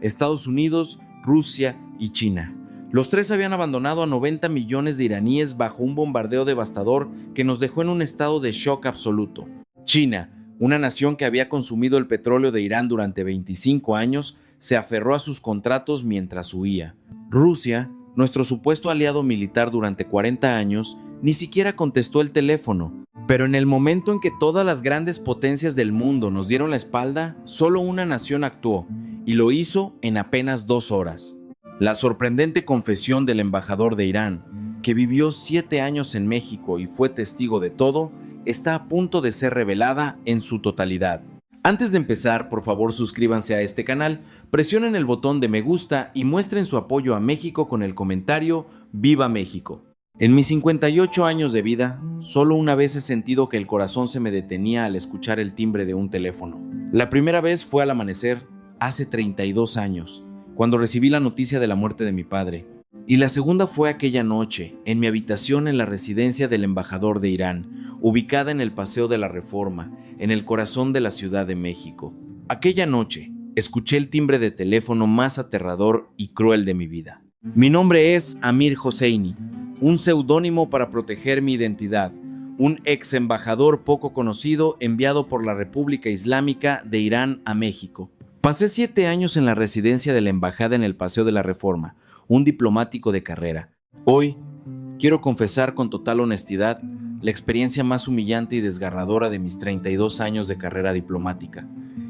Estados Unidos, Rusia y China. Los tres habían abandonado a 90 millones de iraníes bajo un bombardeo devastador que nos dejó en un estado de shock absoluto. China, una nación que había consumido el petróleo de Irán durante 25 años, se aferró a sus contratos mientras huía. Rusia, nuestro supuesto aliado militar durante 40 años, ni siquiera contestó el teléfono. Pero en el momento en que todas las grandes potencias del mundo nos dieron la espalda, solo una nación actuó, y lo hizo en apenas 2 horas. La sorprendente confesión del embajador de Irán, que vivió 7 años en México y fue testigo de todo, está a punto de ser revelada en su totalidad. Antes de empezar, por favor suscríbanse a este canal, presionen el botón de me gusta y muestren su apoyo a México con el comentario ¡Viva México! En mis 58 años de vida, solo una vez he sentido que el corazón se me detenía al escuchar el timbre de un teléfono. La primera vez fue al amanecer, hace 32 años, cuando recibí la noticia de la muerte de mi padre. Y la segunda fue aquella noche, en mi habitación en la residencia del embajador de Irán, ubicada en el Paseo de la Reforma, en el corazón de la Ciudad de México. Aquella noche, escuché el timbre de teléfono más aterrador y cruel de mi vida. Mi nombre es Amir Hosseini, un seudónimo para proteger mi identidad, un ex embajador poco conocido enviado por la República Islámica de Irán a México. Pasé 7 años en la residencia de la embajada en el Paseo de la Reforma, un diplomático de carrera. Hoy, quiero confesar con total honestidad la experiencia más humillante y desgarradora de mis 32 años de carrera diplomática,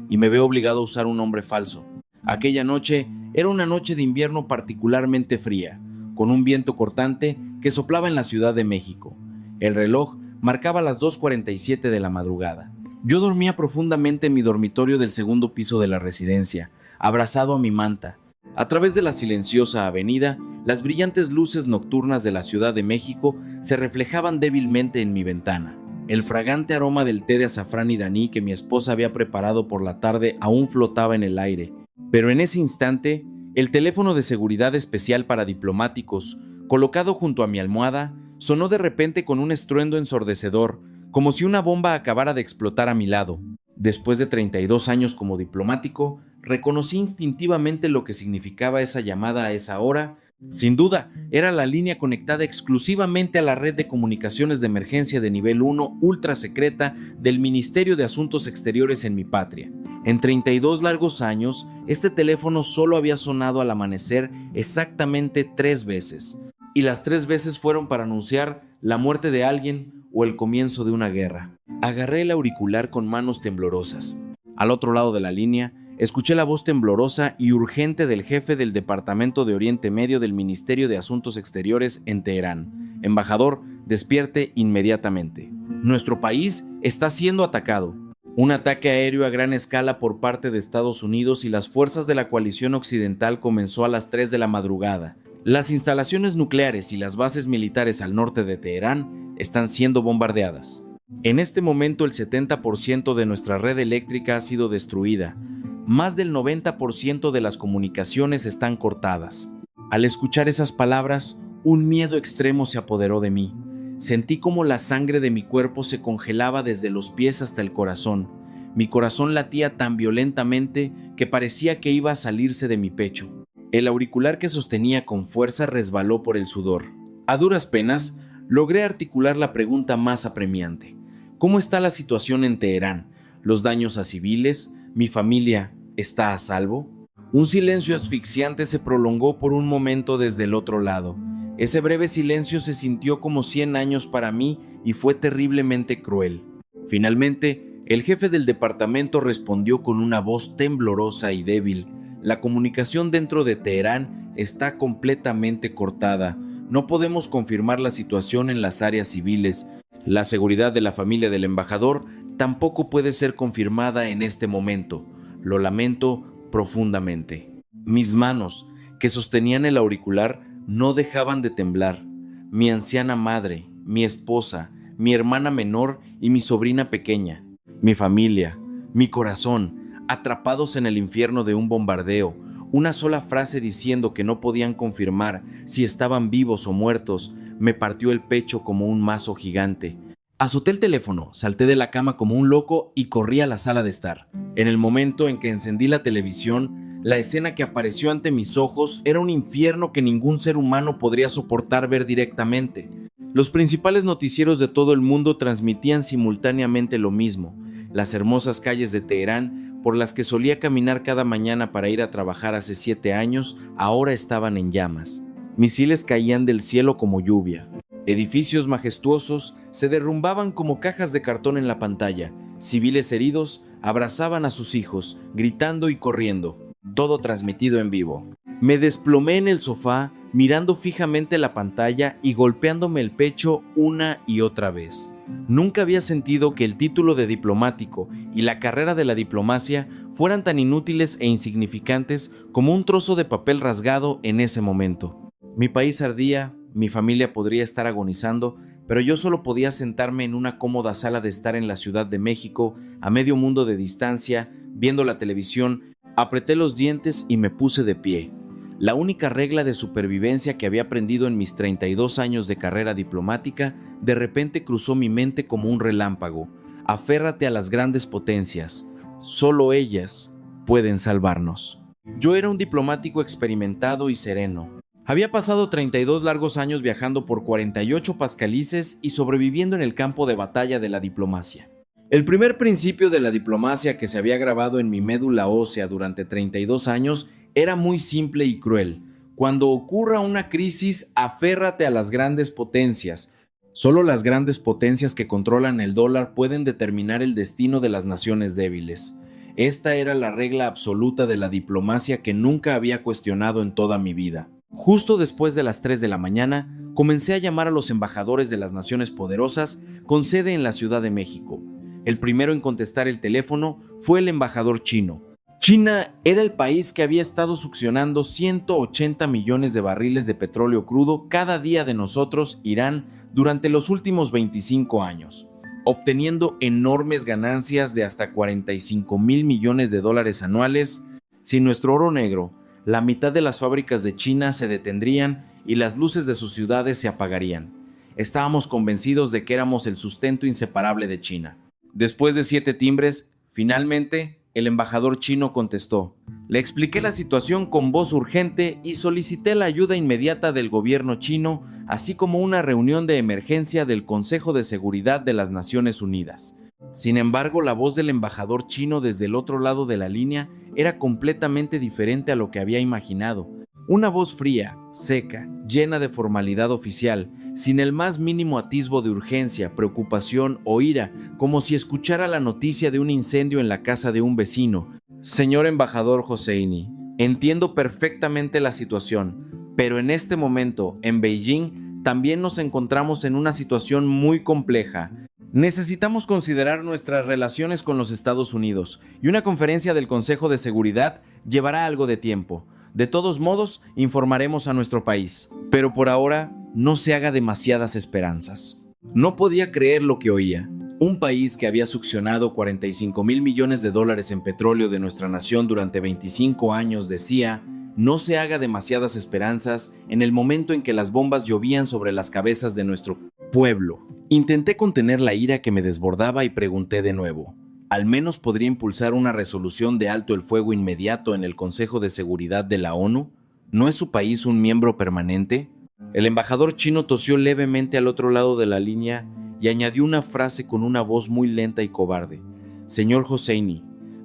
y me veo obligado a usar un nombre falso. Aquella noche era una noche de invierno particularmente fría, con un viento cortante que soplaba en la Ciudad de México. El reloj marcaba las 2:47 de la madrugada. Yo dormía profundamente en mi dormitorio del segundo piso de la residencia, abrazado a mi manta. A través de la silenciosa avenida, las brillantes luces nocturnas de la Ciudad de México se reflejaban débilmente en mi ventana. El fragante aroma del té de azafrán iraní que mi esposa había preparado por la tarde aún flotaba en el aire. Pero en ese instante, el teléfono de seguridad especial para diplomáticos, colocado junto a mi almohada, sonó de repente con un estruendo ensordecedor, como si una bomba acabara de explotar a mi lado. Después de 32 años como diplomático, reconocí instintivamente lo que significaba esa llamada a esa hora. Sin duda, era la línea conectada exclusivamente a la red de comunicaciones de emergencia de nivel 1 ultra secreta del Ministerio de Asuntos Exteriores en mi patria. En 32 largos años, este teléfono solo había sonado al amanecer exactamente 3 veces, y las 3 veces fueron para anunciar la muerte de alguien o el comienzo de una guerra. Agarré el auricular con manos temblorosas. Al otro lado de la línea, escuché la voz temblorosa y urgente del jefe del Departamento de Oriente Medio del Ministerio de Asuntos Exteriores en Teherán. Embajador, despierte inmediatamente. Nuestro país está siendo atacado. Un ataque aéreo a gran escala por parte de Estados Unidos y las fuerzas de la coalición occidental comenzó a las 3 de la madrugada. Las instalaciones nucleares y las bases militares al norte de Teherán están siendo bombardeadas. En este momento el 70% de nuestra red eléctrica ha sido destruida. Más del 90% de las comunicaciones están cortadas. Al escuchar esas palabras, un miedo extremo se apoderó de mí. Sentí como la sangre de mi cuerpo se congelaba desde los pies hasta el corazón. Mi corazón latía tan violentamente que parecía que iba a salirse de mi pecho. El auricular que sostenía con fuerza resbaló por el sudor. A duras penas, logré articular la pregunta más apremiante. ¿Cómo está la situación en Teherán? ¿Los daños a civiles? ¿Mi familia está a salvo? Un silencio asfixiante se prolongó por un momento desde el otro lado. Ese breve silencio se sintió como 100 años para mí y fue terriblemente cruel. Finalmente, el jefe del departamento respondió con una voz temblorosa y débil. La comunicación dentro de Teherán está completamente cortada. No podemos confirmar la situación en las áreas civiles. La seguridad de la familia del embajador tampoco puede ser confirmada en este momento. Lo lamento profundamente. Mis manos, que sostenían el auricular, no dejaban de temblar. Mi anciana madre, mi esposa, mi hermana menor y mi sobrina pequeña. Mi familia, mi corazón, atrapados en el infierno de un bombardeo. Una sola frase diciendo que no podían confirmar si estaban vivos o muertos me partió el pecho como un mazo gigante. Azoté el teléfono, salté de la cama como un loco y corrí a la sala de estar. En el momento en que encendí la televisión, La escena que apareció ante mis ojos era un infierno que ningún ser humano podría soportar ver directamente. Los principales noticieros de todo el mundo transmitían simultáneamente lo mismo. Las hermosas calles de Teherán, por las que solía caminar cada mañana para ir a trabajar hace 7 años, ahora estaban en llamas. Misiles caían del cielo como lluvia. Edificios majestuosos se derrumbaban como cajas de cartón en la pantalla. Civiles heridos abrazaban a sus hijos, gritando y corriendo. Todo transmitido en vivo. Me desplomé en el sofá, mirando fijamente la pantalla y golpeándome el pecho una y otra vez. Nunca había sentido que el título de diplomático y la carrera de la diplomacia fueran tan inútiles e insignificantes como un trozo de papel rasgado en ese momento. Mi país ardía, mi familia podría estar agonizando, pero yo solo podía sentarme en una cómoda sala de estar en la Ciudad de México, a medio mundo de distancia, viendo la televisión. Apreté los dientes y me puse de pie. La única regla de supervivencia que había aprendido en mis 32 años de carrera diplomática de repente cruzó mi mente como un relámpago. Aférrate a las grandes potencias. Solo ellas pueden salvarnos. Yo era un diplomático experimentado y sereno. Había pasado 32 largos años viajando por 48 pascalices y sobreviviendo en el campo de batalla de la diplomacia. El primer principio de la diplomacia que se había grabado en mi médula ósea durante 32 años era muy simple y cruel. Cuando ocurra una crisis, aférrate a las grandes potencias. Solo las grandes potencias que controlan el dólar pueden determinar el destino de las naciones débiles. Esta era la regla absoluta de la diplomacia que nunca había cuestionado en toda mi vida. Justo después de las 3 de la mañana, comencé a llamar a los embajadores de las naciones poderosas con sede en la Ciudad de México. El primero en contestar el teléfono fue el embajador chino. China era el país que había estado succionando 180 millones de barriles de petróleo crudo cada día de nosotros, Irán, durante los últimos 25 años, obteniendo enormes ganancias de hasta 45,000 millones de dólares anuales. Sin nuestro oro negro, la mitad de las fábricas de China se detendrían y las luces de sus ciudades se apagarían. Estábamos convencidos de que éramos el sustento inseparable de China. Después de 7 timbres, finalmente, el embajador chino contestó. Le expliqué la situación con voz urgente y solicité la ayuda inmediata del gobierno chino, así como una reunión de emergencia del Consejo de Seguridad de las Naciones Unidas. Sin embargo, la voz del embajador chino desde el otro lado de la línea era completamente diferente a lo que había imaginado. Una voz fría, seca, llena de formalidad oficial, sin el más mínimo atisbo de urgencia, preocupación o ira, como si escuchara la noticia de un incendio en la casa de un vecino. Señor embajador Hosseini, entiendo perfectamente la situación, pero en este momento, en Beijing, también nos encontramos en una situación muy compleja. Necesitamos considerar nuestras relaciones con los Estados Unidos, y una conferencia del Consejo de Seguridad llevará algo de tiempo. De todos modos, informaremos a nuestro país. Pero por ahora, no se haga demasiadas esperanzas. No podía creer lo que oía. Un país que había succionado 45,000 millones de dólares en petróleo de nuestra nación durante 25 años decía: no se haga demasiadas esperanzas en el momento en que las bombas llovían sobre las cabezas de nuestro pueblo. Intenté contener la ira que me desbordaba y pregunté de nuevo. ¿Al menos podría impulsar una resolución de alto el fuego inmediato en el Consejo de Seguridad de la ONU? ¿No es su país un miembro permanente? El embajador chino tosió levemente al otro lado de la línea y añadió una frase con una voz muy lenta y cobarde. Señor Hosseini,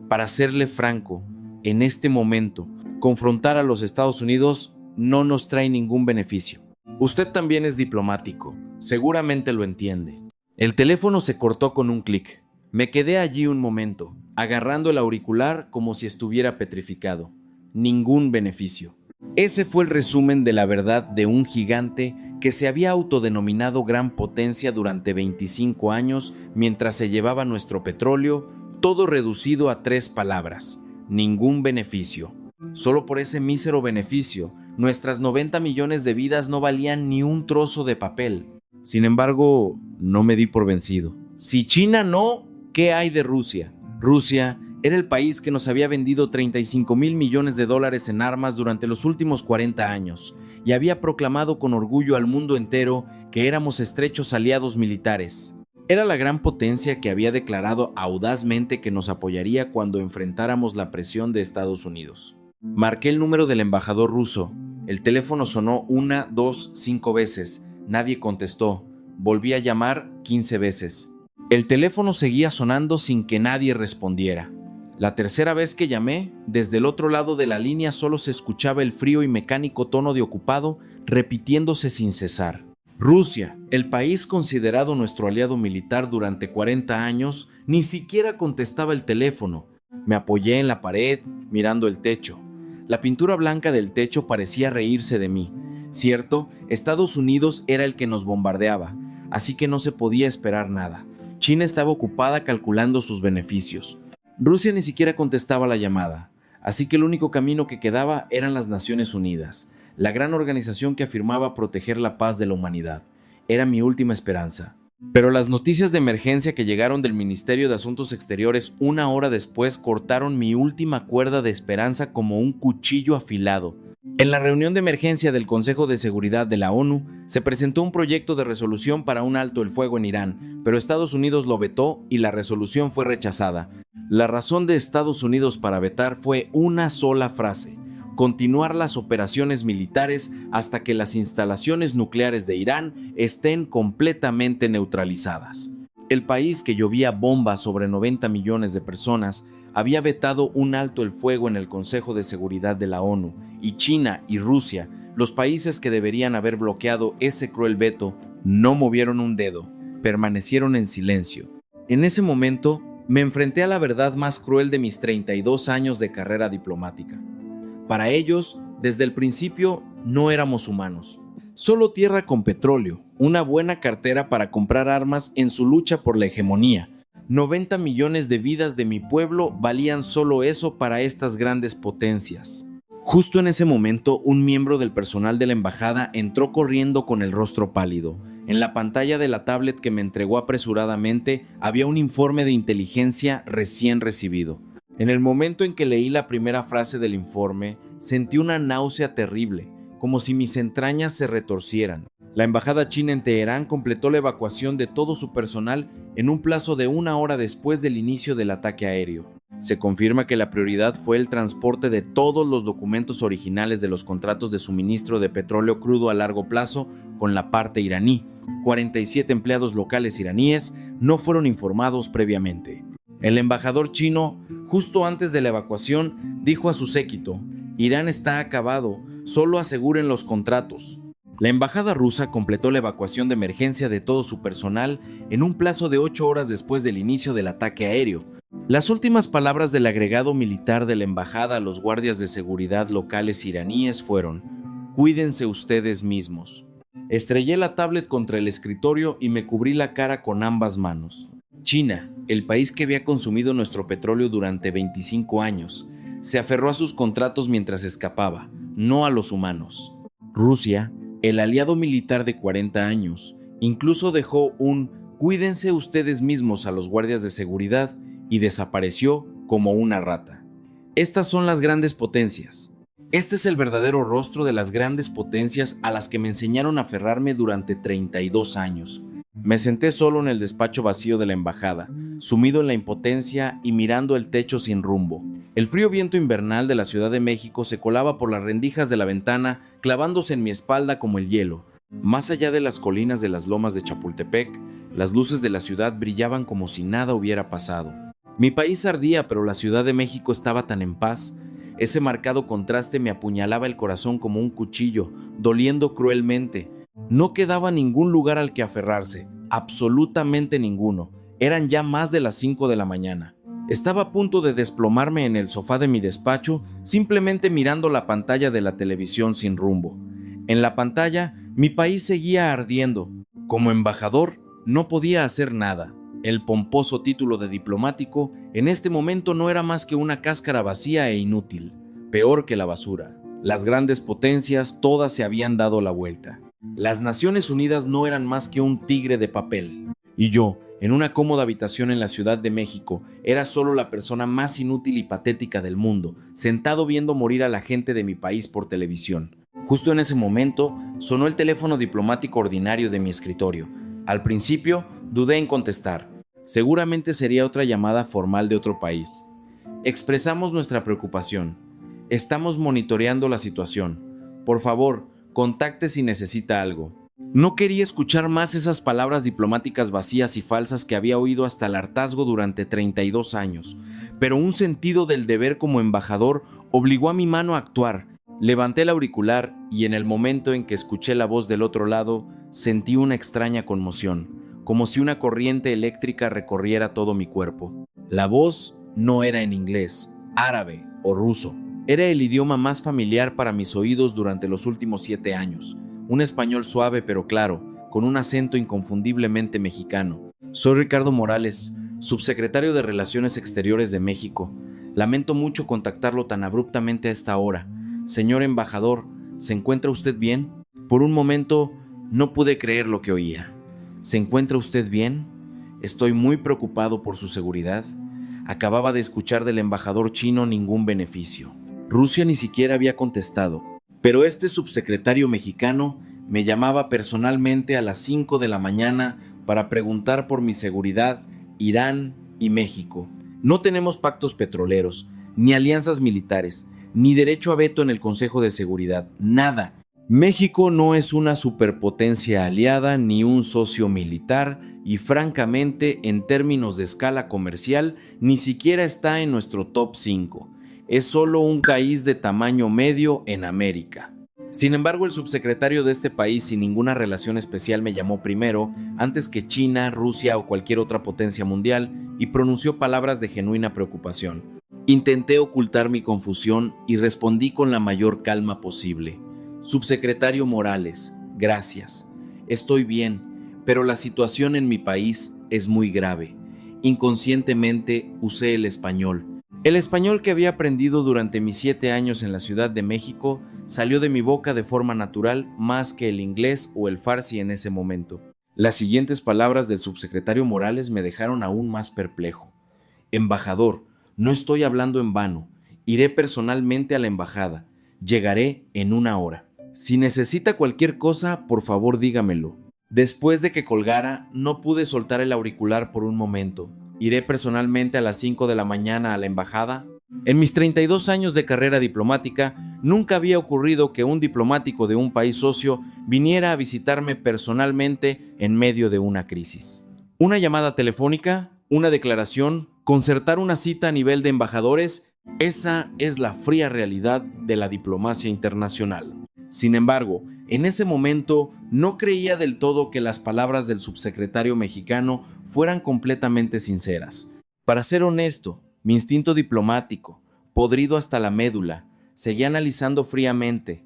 para serle franco, en este momento, confrontar a los Estados Unidos no nos trae ningún beneficio. Usted también es diplomático, seguramente lo entiende. El teléfono se cortó con un clic. Me quedé allí un momento, agarrando el auricular como si estuviera petrificado. Ningún beneficio. Ese fue el resumen de la verdad de un gigante que se había autodenominado gran potencia durante 25 años mientras se llevaba nuestro petróleo, todo reducido a 3 palabras: ningún beneficio. Solo por ese mísero beneficio, nuestras 90 millones de vidas no valían ni un trozo de papel. Sin embargo, no me di por vencido. Si China no, ¿qué hay de Rusia? Rusia era el país que nos había vendido 35,000 millones de dólares en armas durante los últimos 40 años y había proclamado con orgullo al mundo entero que éramos estrechos aliados militares. Era la gran potencia que había declarado audazmente que nos apoyaría cuando enfrentáramos la presión de Estados Unidos. Marqué el número del embajador ruso. El teléfono sonó 1, 2, 5 veces. Nadie contestó. Volví a llamar 15 veces. El teléfono seguía sonando sin que nadie respondiera. La tercera vez que llamé, desde el otro lado de la línea solo se escuchaba el frío y mecánico tono de ocupado repitiéndose sin cesar. Rusia, el país considerado nuestro aliado militar durante 40 años, ni siquiera contestaba el teléfono. Me apoyé en la pared, mirando el techo. La pintura blanca del techo parecía reírse de mí. Cierto, Estados Unidos era el que nos bombardeaba, así que no se podía esperar nada. China estaba ocupada calculando sus beneficios. Rusia ni siquiera contestaba la llamada, así que el único camino que quedaba eran las Naciones Unidas, la gran organización que afirmaba proteger la paz de la humanidad. Era mi última esperanza. Pero las noticias de emergencia que llegaron del Ministerio de Asuntos Exteriores 1 hora después cortaron mi última cuerda de esperanza como un cuchillo afilado. En la reunión de emergencia del Consejo de Seguridad de la ONU, se presentó un proyecto de resolución para un alto el fuego en Irán, pero Estados Unidos lo vetó y la resolución fue rechazada. La razón de Estados Unidos para vetar fue una sola frase: continuar las operaciones militares hasta que las instalaciones nucleares de Irán estén completamente neutralizadas. El país que llovía bombas sobre 90 millones de personas había vetado un alto el fuego en el Consejo de Seguridad de la ONU, y China y Rusia, los países que deberían haber bloqueado ese cruel veto, no movieron un dedo, permanecieron en silencio. En ese momento, me enfrenté a la verdad más cruel de mis 32 años de carrera diplomática. Para ellos, desde el principio, no éramos humanos. Solo tierra con petróleo, una buena cartera para comprar armas en su lucha por la hegemonía. 90 millones de vidas de mi pueblo valían solo eso para estas grandes potencias. Justo en ese momento, un miembro del personal de la embajada entró corriendo con el rostro pálido. En la pantalla de la tablet que me entregó apresuradamente había un informe de inteligencia recién recibido. En el momento en que leí la primera frase del informe, sentí una náusea terrible, como si mis entrañas se retorcieran. La embajada china en Teherán completó la evacuación de todo su personal en un plazo de 1 hora después del inicio del ataque aéreo. Se confirma que la prioridad fue el transporte de todos los documentos originales de los contratos de suministro de petróleo crudo a largo plazo con la parte iraní. 47 empleados locales iraníes no fueron informados previamente. El embajador chino, justo antes de la evacuación, dijo a su séquito: Irán está acabado, solo aseguren los contratos. La embajada rusa completó la evacuación de emergencia de todo su personal en un plazo de 8 horas después del inicio del ataque aéreo. Las últimas palabras del agregado militar de la embajada a los guardias de seguridad locales iraníes fueron: cuídense ustedes mismos. Estrellé la tablet contra el escritorio y me cubrí la cara con ambas manos. China, el país que había consumido nuestro petróleo durante 25 años, se aferró a sus contratos mientras escapaba, no a los humanos. Rusia, el aliado militar de 40 años, incluso dejó un cuídense ustedes mismos a los guardias de seguridad y desapareció como una rata. Estas son las grandes potencias. Este es el verdadero rostro de las grandes potencias a las que me enseñaron a aferrarme durante 32 años. Me senté solo en el despacho vacío de la embajada, sumido en la impotencia y mirando el techo sin rumbo. El frío viento invernal de la Ciudad de México se colaba por las rendijas de la ventana, clavándose en mi espalda como el hielo. Más allá de las colinas de las lomas de Chapultepec, las luces de la ciudad brillaban como si nada hubiera pasado. Mi país ardía, pero la Ciudad de México estaba tan en paz. Ese marcado contraste me apuñalaba el corazón como un cuchillo, doliendo cruelmente. No quedaba ningún lugar al que aferrarse, absolutamente ninguno. Eran ya más de las 5 de la mañana. Estaba a punto de desplomarme en el sofá de mi despacho, simplemente mirando la pantalla de la televisión sin rumbo. En la pantalla, mi país seguía ardiendo. Como embajador, no podía hacer nada. El pomposo título de diplomático en este momento no era más que una cáscara vacía e inútil, peor que la basura. Las grandes potencias todas se habían dado la vuelta. Las Naciones Unidas no eran más que un tigre de papel. Y yo, en una cómoda habitación en la Ciudad de México, era solo la persona más inútil y patética del mundo, sentado viendo morir a la gente de mi país por televisión. Justo en ese momento, sonó el teléfono diplomático ordinario de mi escritorio. Al principio, dudé en contestar. Seguramente sería otra llamada formal de otro país. Expresamos nuestra preocupación. Estamos monitoreando la situación. Por favor, contacte si necesita algo. No quería escuchar más esas palabras diplomáticas vacías y falsas que había oído hasta el hartazgo durante 32 años, pero un sentido del deber como embajador obligó a mi mano a actuar. Levanté el auricular y en el momento en que escuché la voz del otro lado, sentí una extraña conmoción, como si una corriente eléctrica recorriera todo mi cuerpo. La voz no era en inglés, árabe o ruso. Era el idioma más familiar para mis oídos durante los últimos 7 años. Un español suave pero claro, con un acento inconfundiblemente mexicano. Soy Ricardo Morales, subsecretario de Relaciones Exteriores de México. Lamento mucho contactarlo tan abruptamente a esta hora. Señor embajador, ¿se encuentra usted bien? Por un momento no pude creer lo que oía. ¿Se encuentra usted bien? Estoy muy preocupado por su seguridad. Acababa de escuchar del embajador chino ningún beneficio. Rusia ni siquiera había contestado, pero este subsecretario mexicano me llamaba personalmente a las 5 de la mañana para preguntar por mi seguridad, Irán y México. No tenemos pactos petroleros, ni alianzas militares, ni derecho a veto en el Consejo de Seguridad, nada. México no es una superpotencia aliada ni un socio militar y francamente, en términos de escala comercial, ni siquiera está en nuestro top 5. Es solo un país de tamaño medio en América. Sin embargo, el subsecretario de este país sin ninguna relación especial me llamó primero, antes que China, Rusia o cualquier otra potencia mundial, y pronunció palabras de genuina preocupación. Intenté ocultar mi confusión y respondí con la mayor calma posible. Subsecretario Morales, gracias. Estoy bien, pero la situación en mi país es muy grave. Inconscientemente usé el español. El español que había aprendido durante mis 7 años en la Ciudad de México salió de mi boca de forma natural más que el inglés o el farsi en ese momento. Las siguientes palabras del subsecretario Morales me dejaron aún más perplejo. Embajador, no estoy hablando en vano. Iré personalmente a la embajada. Llegaré en 1 hora. Si necesita cualquier cosa, por favor dígamelo. Después de que colgara, no pude soltar el auricular por un momento. ¿Iré personalmente a las 5 de la mañana a la embajada? En mis 32 años de carrera diplomática, nunca había ocurrido que un diplomático de un país socio viniera a visitarme personalmente en medio de una crisis. Una llamada telefónica, una declaración, concertar una cita a nivel de embajadores, esa es la fría realidad de la diplomacia internacional. Sin embargo, en ese momento no creía del todo que las palabras del subsecretario mexicano fueran completamente sinceras. Para ser honesto, mi instinto diplomático, podrido hasta la médula, seguía analizando fríamente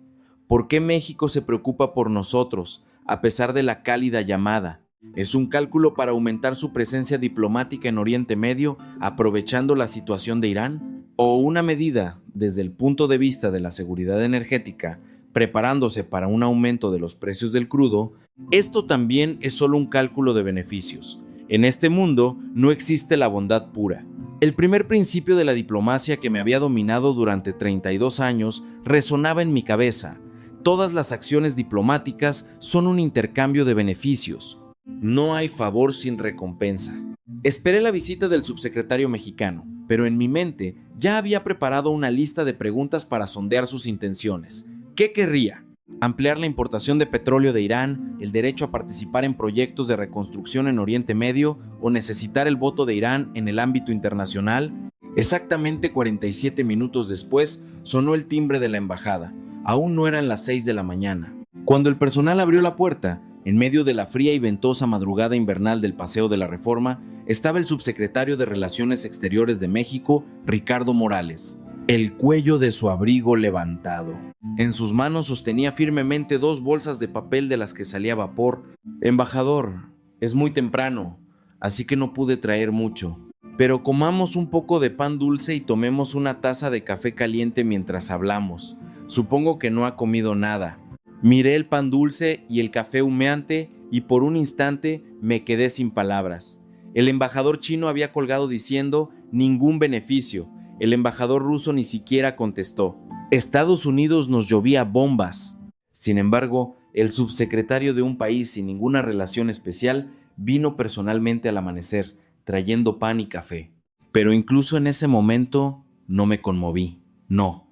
por qué México se preocupa por nosotros, a pesar de la cálida llamada. ¿Es un cálculo para aumentar su presencia diplomática en Oriente Medio, aprovechando la situación de Irán? ¿O una medida, desde el punto de vista de la seguridad energética, preparándose para un aumento de los precios del crudo? Esto también es solo un cálculo de beneficios. En este mundo no existe la bondad pura. El primer principio de la diplomacia que me había dominado durante 32 años resonaba en mi cabeza. Todas las acciones diplomáticas son un intercambio de beneficios. No hay favor sin recompensa. Esperé la visita del subsecretario mexicano, pero en mi mente ya había preparado una lista de preguntas para sondear sus intenciones. ¿Qué querría? ¿Ampliar la importación de petróleo de Irán, el derecho a participar en proyectos de reconstrucción en Oriente Medio o necesitar el voto de Irán en el ámbito internacional? Exactamente 47 minutos después sonó el timbre de la embajada. Aún no eran las 6 de la mañana. Cuando el personal abrió la puerta, en medio de la fría y ventosa madrugada invernal del Paseo de la Reforma, estaba el subsecretario de Relaciones Exteriores de México, Ricardo Morales, el cuello de su abrigo levantado. En sus manos sostenía firmemente 2 bolsas de papel de las que salía vapor. Embajador, es muy temprano, así que no pude traer mucho. Pero comamos un poco de pan dulce y tomemos una taza de café caliente mientras hablamos. Supongo que no ha comido nada. Miré el pan dulce y el café humeante y por un instante me quedé sin palabras. El embajador chino había colgado diciendo ningún beneficio. El embajador ruso ni siquiera contestó. Estados Unidos nos llovía bombas. Sin embargo, el subsecretario de un país sin ninguna relación especial vino personalmente al amanecer, trayendo pan y café. Pero incluso en ese momento no me conmoví. No.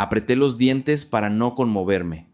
Apreté los dientes para no conmoverme.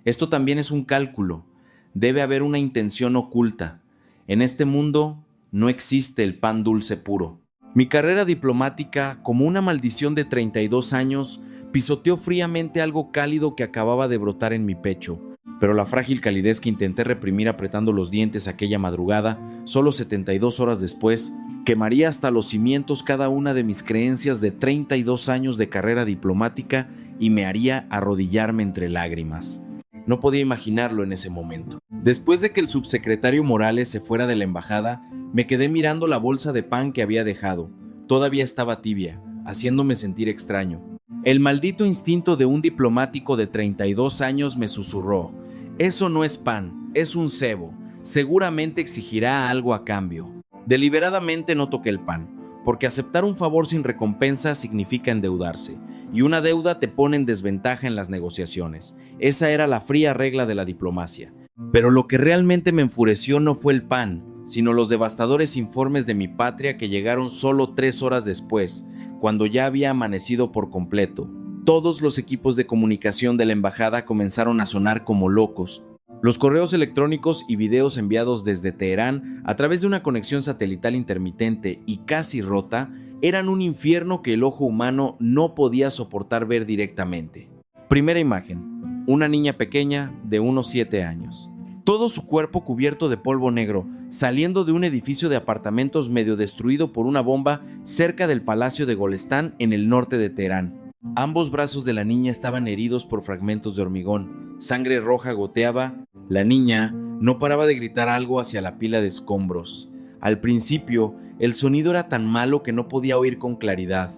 Esto también es un cálculo. Debe haber una intención oculta. En este mundo no existe el pan dulce puro. Mi carrera diplomática, como una maldición de 32 años, pisoteó fríamente algo cálido que acababa de brotar en mi pecho. Pero la frágil calidez que intenté reprimir apretando los dientes aquella madrugada, solo 72 horas después, quemaría hasta los cimientos cada una de mis creencias de 32 años de carrera diplomática y me haría arrodillarme entre lágrimas. No podía imaginarlo en ese momento. Después de que el subsecretario Morales se fuera de la embajada, me quedé mirando la bolsa de pan que había dejado. Todavía estaba tibia, haciéndome sentir extraño. El maldito instinto de un diplomático de 32 años me susurró: eso no es pan, es un cebo. Seguramente exigirá algo a cambio. Deliberadamente no toqué el pan, porque aceptar un favor sin recompensa significa endeudarse, y una deuda te pone en desventaja en las negociaciones. Esa era la fría regla de la diplomacia. Pero lo que realmente me enfureció no fue el pan, sino los devastadores informes de mi patria que llegaron solo 3 horas después, cuando ya había amanecido por completo. Todos los equipos de comunicación de la embajada comenzaron a sonar como locos. Los correos electrónicos y videos enviados desde Teherán a través de una conexión satelital intermitente y casi rota eran un infierno que el ojo humano no podía soportar ver directamente. Primera imagen: una niña pequeña de unos 7 años. Todo su cuerpo cubierto de polvo negro, saliendo de un edificio de apartamentos medio destruido por una bomba cerca del Palacio de Golestán en el norte de Teherán. Ambos brazos de la niña estaban heridos por fragmentos de hormigón. Sangre roja goteaba. La niña no paraba de gritar algo hacia la pila de escombros. Al principio, el sonido era tan malo que no podía oír con claridad.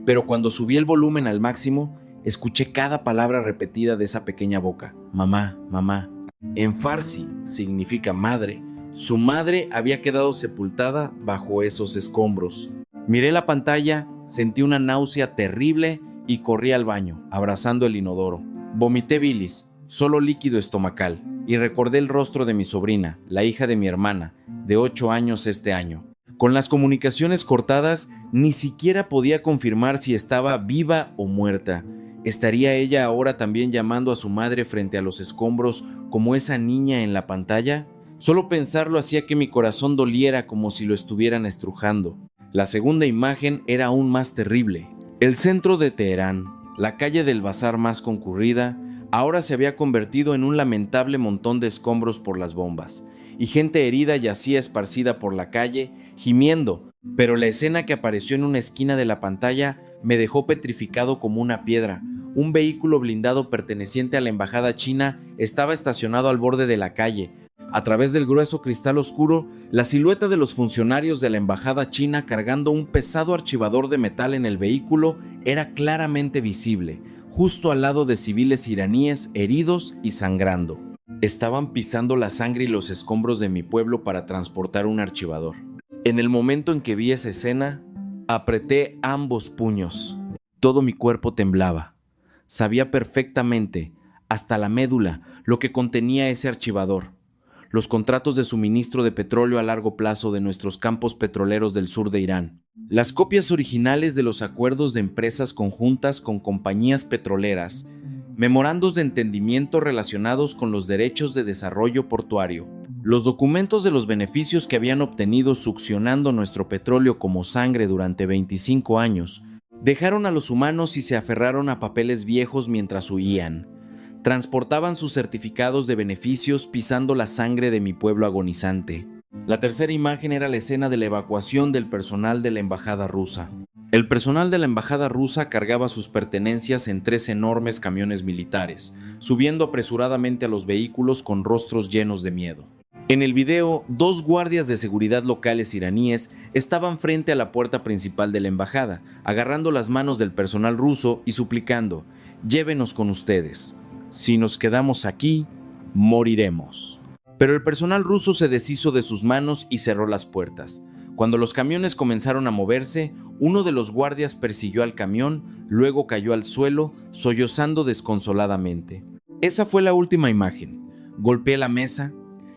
Pero cuando subí el volumen al máximo, escuché cada palabra repetida de esa pequeña boca. Mamá, mamá. En farsi significa madre. Su madre había quedado sepultada bajo esos escombros. Miré la pantalla, sentí una náusea terrible y corrí al baño, abrazando el inodoro. Vomité bilis, solo líquido estomacal, y recordé el rostro de mi sobrina, la hija de mi hermana, de 8 años este año. Con las comunicaciones cortadas, ni siquiera podía confirmar si estaba viva o muerta. ¿Estaría ella ahora también llamando a su madre frente a los escombros como esa niña en la pantalla? Solo pensarlo hacía que mi corazón doliera como si lo estuvieran estrujando. La segunda imagen era aún más terrible. El centro de Teherán, la calle del bazar más concurrida, ahora se había convertido en un lamentable montón de escombros por las bombas, y gente herida yacía esparcida por la calle, gimiendo, pero la escena que apareció en una esquina de la pantalla me dejó petrificado como una piedra. Un vehículo blindado perteneciente a la embajada china estaba estacionado al borde de la calle. A través del grueso cristal oscuro, la silueta de los funcionarios de la embajada china cargando un pesado archivador de metal en el vehículo era claramente visible, justo al lado de civiles iraníes heridos y sangrando. Estaban pisando la sangre y los escombros de mi pueblo para transportar un archivador. En el momento en que vi esa escena, apreté ambos puños. Todo mi cuerpo temblaba. Sabía perfectamente, hasta la médula, lo que contenía ese archivador. Los contratos de suministro de petróleo a largo plazo de nuestros campos petroleros del sur de Irán. Las copias originales de los acuerdos de empresas conjuntas con compañías petroleras. Memorandos de entendimiento relacionados con los derechos de desarrollo portuario. Los documentos de los beneficios que habían obtenido succionando nuestro petróleo como sangre durante 25 años. Dejaron a los humanos y se aferraron a papeles viejos mientras huían. Transportaban sus certificados de beneficios pisando la sangre de mi pueblo agonizante. La tercera imagen era la escena de la evacuación del personal de la embajada rusa. El personal de la embajada rusa cargaba sus pertenencias en 3 enormes camiones militares, subiendo apresuradamente a los vehículos con rostros llenos de miedo. En el video, 2 guardias de seguridad locales iraníes estaban frente a la puerta principal de la embajada, agarrando las manos del personal ruso y suplicando: «Llévenos con ustedes. Si nos quedamos aquí, moriremos». Pero el personal ruso se deshizo de sus manos y cerró las puertas. Cuando los camiones comenzaron a moverse, uno de los guardias persiguió al camión, luego cayó al suelo, sollozando desconsoladamente. Esa fue la última imagen. Golpeé la mesa,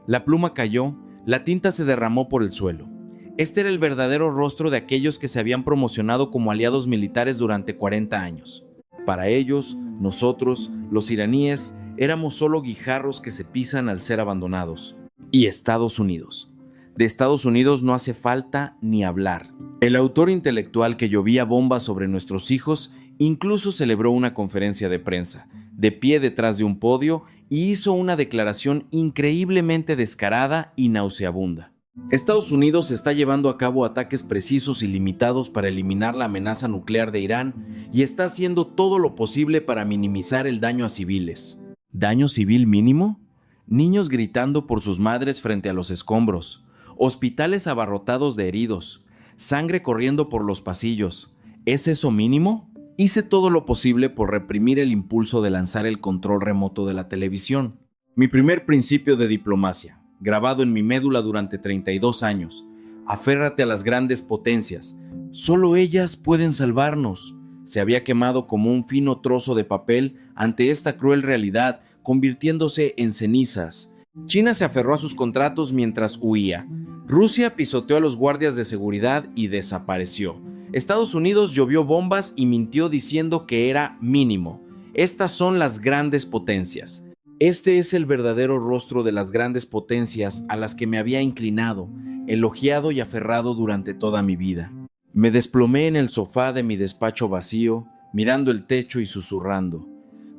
la pluma cayó, la tinta se derramó por el suelo. Este era el verdadero rostro de aquellos que se habían promocionado como aliados militares durante 40 años. Para ellos, Nosotros, los iraníes, éramos solo guijarros que se pisan al ser abandonados. Y Estados Unidos. De Estados Unidos no hace falta ni hablar. El autor intelectual que llovía bombas sobre nuestros hijos incluso celebró una conferencia de prensa, de pie detrás de un podio, y hizo una declaración increíblemente descarada y nauseabunda. Estados Unidos está llevando a cabo ataques precisos y limitados para eliminar la amenaza nuclear de Irán y está haciendo todo lo posible para minimizar el daño a civiles. ¿Daño civil mínimo? Niños gritando por sus madres frente a los escombros, hospitales abarrotados de heridos, sangre corriendo por los pasillos. ¿Es eso mínimo? Hice todo lo posible por reprimir el impulso de lanzar el control remoto de la televisión. Mi primer principio de diplomacia, grabado en mi médula durante 32 años. Aférrate a las grandes potencias. Solo ellas pueden salvarnos. Se había quemado como un fino trozo de papel ante esta cruel realidad, convirtiéndose en cenizas. China se aferró a sus contratos mientras huía. Rusia pisoteó a los guardias de seguridad y desapareció. Estados Unidos llovió bombas y mintió diciendo que era mínimo. Estas son las grandes potencias. Este es el verdadero rostro de las grandes potencias a las que me había inclinado, elogiado y aferrado durante toda mi vida. Me desplomé en el sofá de mi despacho vacío, mirando el techo y susurrando.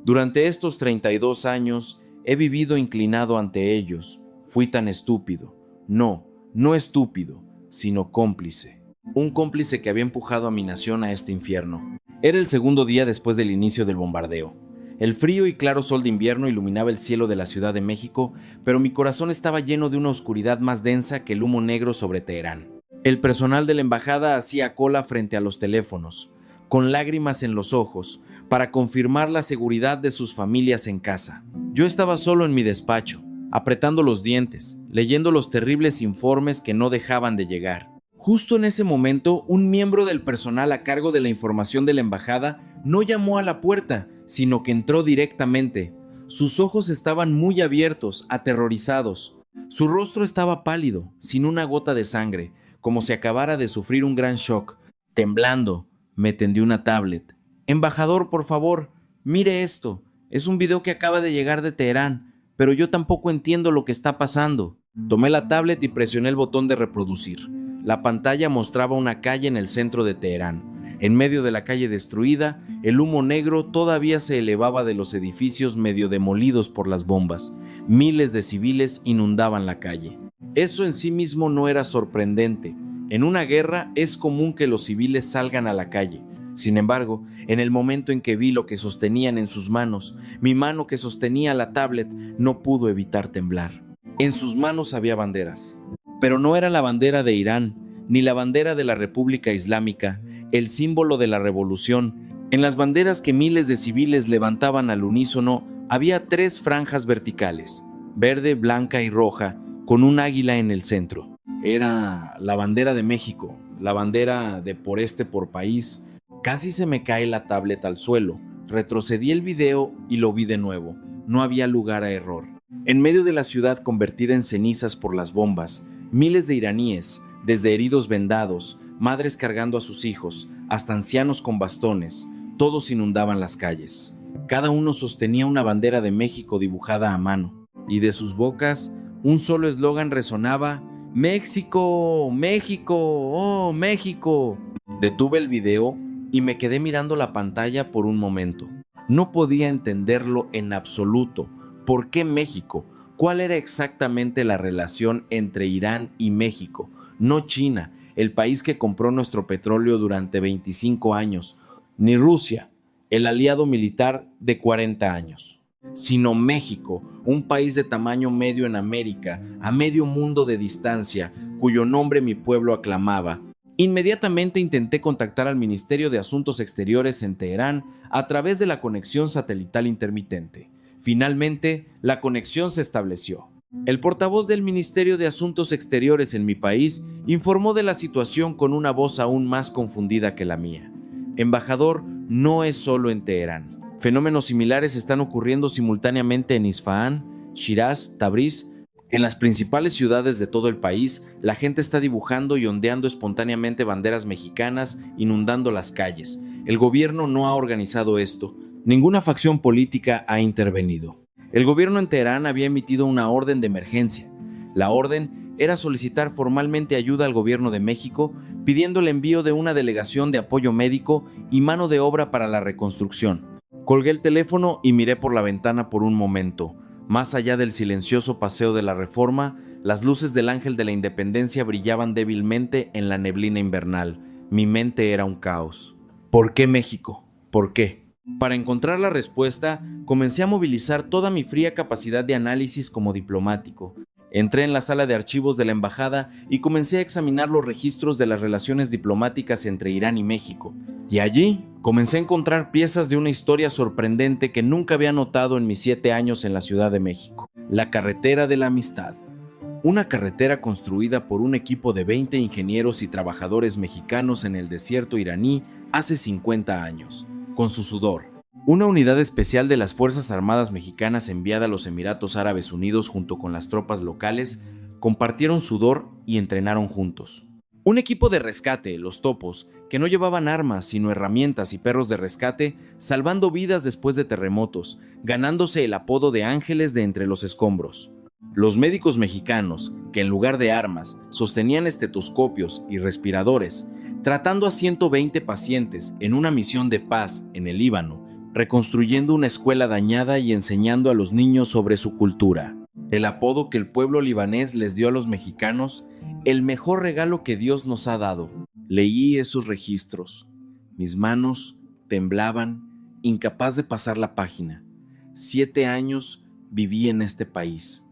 Durante estos 32 años he vivido inclinado ante ellos. Fui tan estúpido. No estúpido, sino cómplice. Un cómplice que había empujado a mi nación a este infierno. Era el segundo día después del inicio del bombardeo. El frío y claro sol de invierno iluminaba el cielo de la Ciudad de México, pero mi corazón estaba lleno de una oscuridad más densa que el humo negro sobre Teherán. El personal de la embajada hacía cola frente a los teléfonos, con lágrimas en los ojos, para confirmar la seguridad de sus familias en casa. Yo estaba solo en mi despacho, apretando los dientes, leyendo los terribles informes que no dejaban de llegar. Justo en ese momento, un miembro del personal a cargo de la información de la embajada no llamó a la puerta, sino que entró directamente. Sus ojos estaban muy abiertos, aterrorizados. Su rostro estaba pálido, sin una gota de sangre, como si acabara de sufrir un gran shock. Temblando, me tendió una tablet. «Embajador, por favor, mire esto. Es un video que acaba de llegar de Teherán, pero yo tampoco entiendo lo que está pasando». Tomé la tablet y presioné el botón de reproducir. La pantalla mostraba una calle en el centro de Teherán. En medio de la calle destruida, el humo negro todavía se elevaba de los edificios medio demolidos por las bombas. Miles de civiles inundaban la calle. Eso en sí mismo no era sorprendente. En una guerra es común que los civiles salgan a la calle. Sin embargo, en el momento en que vi lo que sostenían en sus manos, mi mano que sostenía la tablet no pudo evitar temblar. En sus manos había banderas. Pero no era la bandera de Irán, ni la bandera de la República Islámica, el símbolo de la revolución. En las banderas que miles de civiles levantaban al unísono, había 3 franjas verticales, verde, blanca y roja, con un águila en el centro. Era la bandera de México, la bandera de por país. Casi se me cae la tablet al suelo. Retrocedí el video y lo vi de nuevo. No había lugar a error. En medio de la ciudad convertida en cenizas por las bombas, miles de iraníes, desde heridos vendados, madres cargando a sus hijos, hasta ancianos con bastones, todos inundaban las calles. Cada uno sostenía una bandera de México dibujada a mano, y de sus bocas un solo eslogan resonaba: «México, México, oh México». Detuve el video y me quedé mirando la pantalla por un momento. No podía entenderlo en absoluto. ¿Por qué México? ¿Cuál era exactamente la relación entre Irán y México? No China, el país que compró nuestro petróleo durante 25 años, ni Rusia, el aliado militar de 40 años, sino México, un país de tamaño medio en América, a medio mundo de distancia, cuyo nombre mi pueblo aclamaba. Inmediatamente intenté contactar al Ministerio de Asuntos Exteriores en Teherán a través de la conexión satelital intermitente. Finalmente, la conexión se estableció. El portavoz del Ministerio de Asuntos Exteriores en mi país informó de la situación con una voz aún más confundida que la mía. Embajador, no es solo en Teherán. Fenómenos similares están ocurriendo simultáneamente en Isfahán, Shiraz, Tabriz. En las principales ciudades de todo el país, la gente está dibujando y ondeando espontáneamente banderas mexicanas, inundando las calles. El gobierno no ha organizado esto. Ninguna facción política ha intervenido. El gobierno en Teherán había emitido una orden de emergencia. La orden era solicitar formalmente ayuda al gobierno de México, pidiendo el envío de una delegación de apoyo médico y mano de obra para la reconstrucción. Colgué el teléfono y miré por la ventana por un momento. Más allá del silencioso paseo de la Reforma, las luces del Ángel de la Independencia brillaban débilmente en la neblina invernal. Mi mente era un caos. ¿Por qué México? ¿Por qué? Para encontrar la respuesta, comencé a movilizar toda mi fría capacidad de análisis como diplomático. Entré en la sala de archivos de la embajada y comencé a examinar los registros de las relaciones diplomáticas entre Irán y México. Y allí comencé a encontrar piezas de una historia sorprendente que nunca había notado en mis 7 años en la Ciudad de México. La carretera de la amistad. Una carretera construida por un equipo de 20 ingenieros y trabajadores mexicanos en el desierto iraní hace 50 años, con su sudor. Una unidad especial de las Fuerzas Armadas Mexicanas enviada a los Emiratos Árabes Unidos junto con las tropas locales compartieron sudor y entrenaron juntos. Un equipo de rescate, los Topos, que no llevaban armas sino herramientas y perros de rescate, salvando vidas después de terremotos, ganándose el apodo de ángeles de entre los escombros. Los médicos mexicanos, que en lugar de armas sostenían estetoscopios y respiradores, tratando a 120 pacientes en una misión de paz en el Líbano, reconstruyendo una escuela dañada y enseñando a los niños sobre su cultura. El apodo que el pueblo libanés les dio a los mexicanos, el mejor regalo que Dios nos ha dado. Leí esos registros. Mis manos temblaban, incapaz de pasar la página. 7 años viví en este país.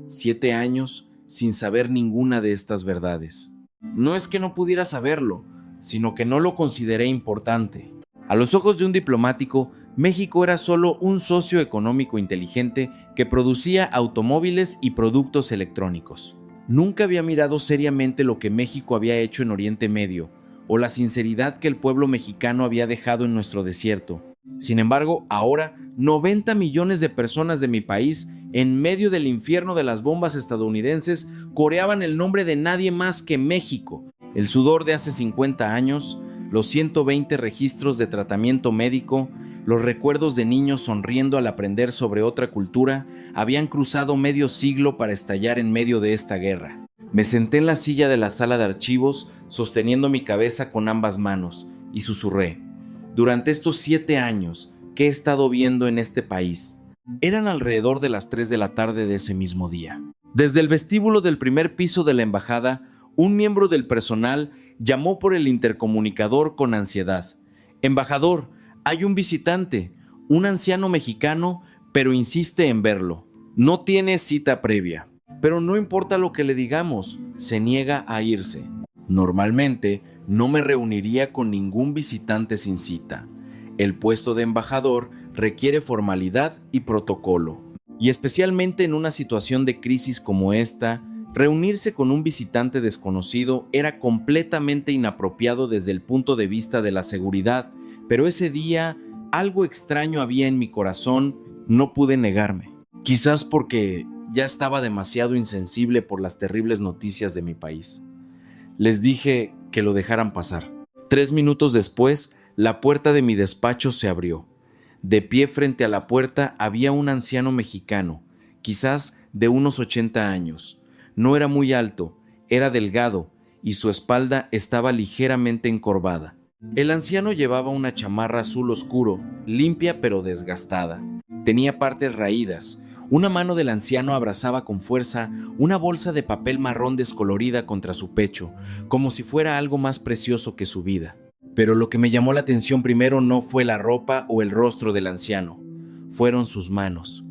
7 años sin saber ninguna de estas verdades. No es que no pudiera saberlo, sino que no lo consideré importante. A los ojos de un diplomático, México era solo un socio económico inteligente que producía automóviles y productos electrónicos. Nunca había mirado seriamente lo que México había hecho en Oriente Medio, o la sinceridad que el pueblo mexicano había dejado en nuestro desierto. Sin embargo, ahora, 90 millones de personas de mi país, en medio del infierno de las bombas estadounidenses, coreaban el nombre de nadie más que México. El sudor de hace 50 años, los 120 registros de tratamiento médico, los recuerdos de niños sonriendo al aprender sobre otra cultura, habían cruzado medio siglo para estallar en medio de esta guerra. Me senté en la silla de la sala de archivos, sosteniendo mi cabeza con ambas manos, y susurré: durante estos 7 años, ¿qué he estado viendo en este país? Eran alrededor de las 3 de la tarde de ese mismo día. Desde el vestíbulo del primer piso de la embajada, un miembro del personal llamó por el intercomunicador con ansiedad. «Embajador, hay un visitante, un anciano mexicano, pero insiste en verlo. No tiene cita previa. Pero no importa lo que le digamos, se niega a irse. Normalmente, no me reuniría con ningún visitante sin cita. El puesto de embajador requiere formalidad y protocolo. Y especialmente en una situación de crisis como esta, reunirse con un visitante desconocido era completamente inapropiado desde el punto de vista de la seguridad, pero ese día algo extraño había en mi corazón, no pude negarme. Quizás porque ya estaba demasiado insensible por las terribles noticias de mi país. Les dije que lo dejaran pasar. 3 minutos después, la puerta de mi despacho se abrió. De pie frente a la puerta había un anciano mexicano, quizás de unos 80 años. No era muy alto, era delgado y su espalda estaba ligeramente encorvada. El anciano llevaba una chamarra azul oscuro, limpia pero desgastada. Tenía partes raídas. Una mano del anciano abrazaba con fuerza una bolsa de papel marrón descolorida contra su pecho, como si fuera algo más precioso que su vida. Pero lo que me llamó la atención primero no fue la ropa o el rostro del anciano, fueron sus manos.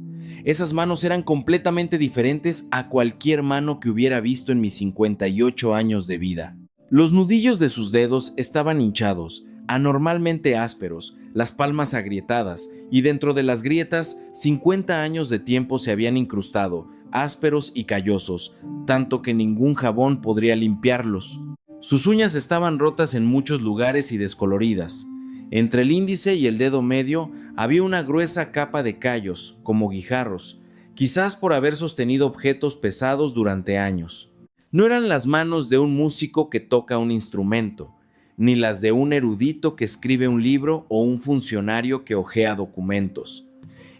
Esas manos eran completamente diferentes a cualquier mano que hubiera visto en mis 58 años de vida. Los nudillos de sus dedos estaban hinchados, anormalmente ásperos, las palmas agrietadas, y dentro de las grietas 50 años de tiempo se habían incrustado, ásperos y callosos, tanto que ningún jabón podría limpiarlos. Sus uñas estaban rotas en muchos lugares y descoloridas. Entre el índice y el dedo medio había una gruesa capa de callos, como guijarros, quizás por haber sostenido objetos pesados durante años. No eran las manos de un músico que toca un instrumento. ni las de un erudito que escribe un libro o un funcionario que hojea documentos.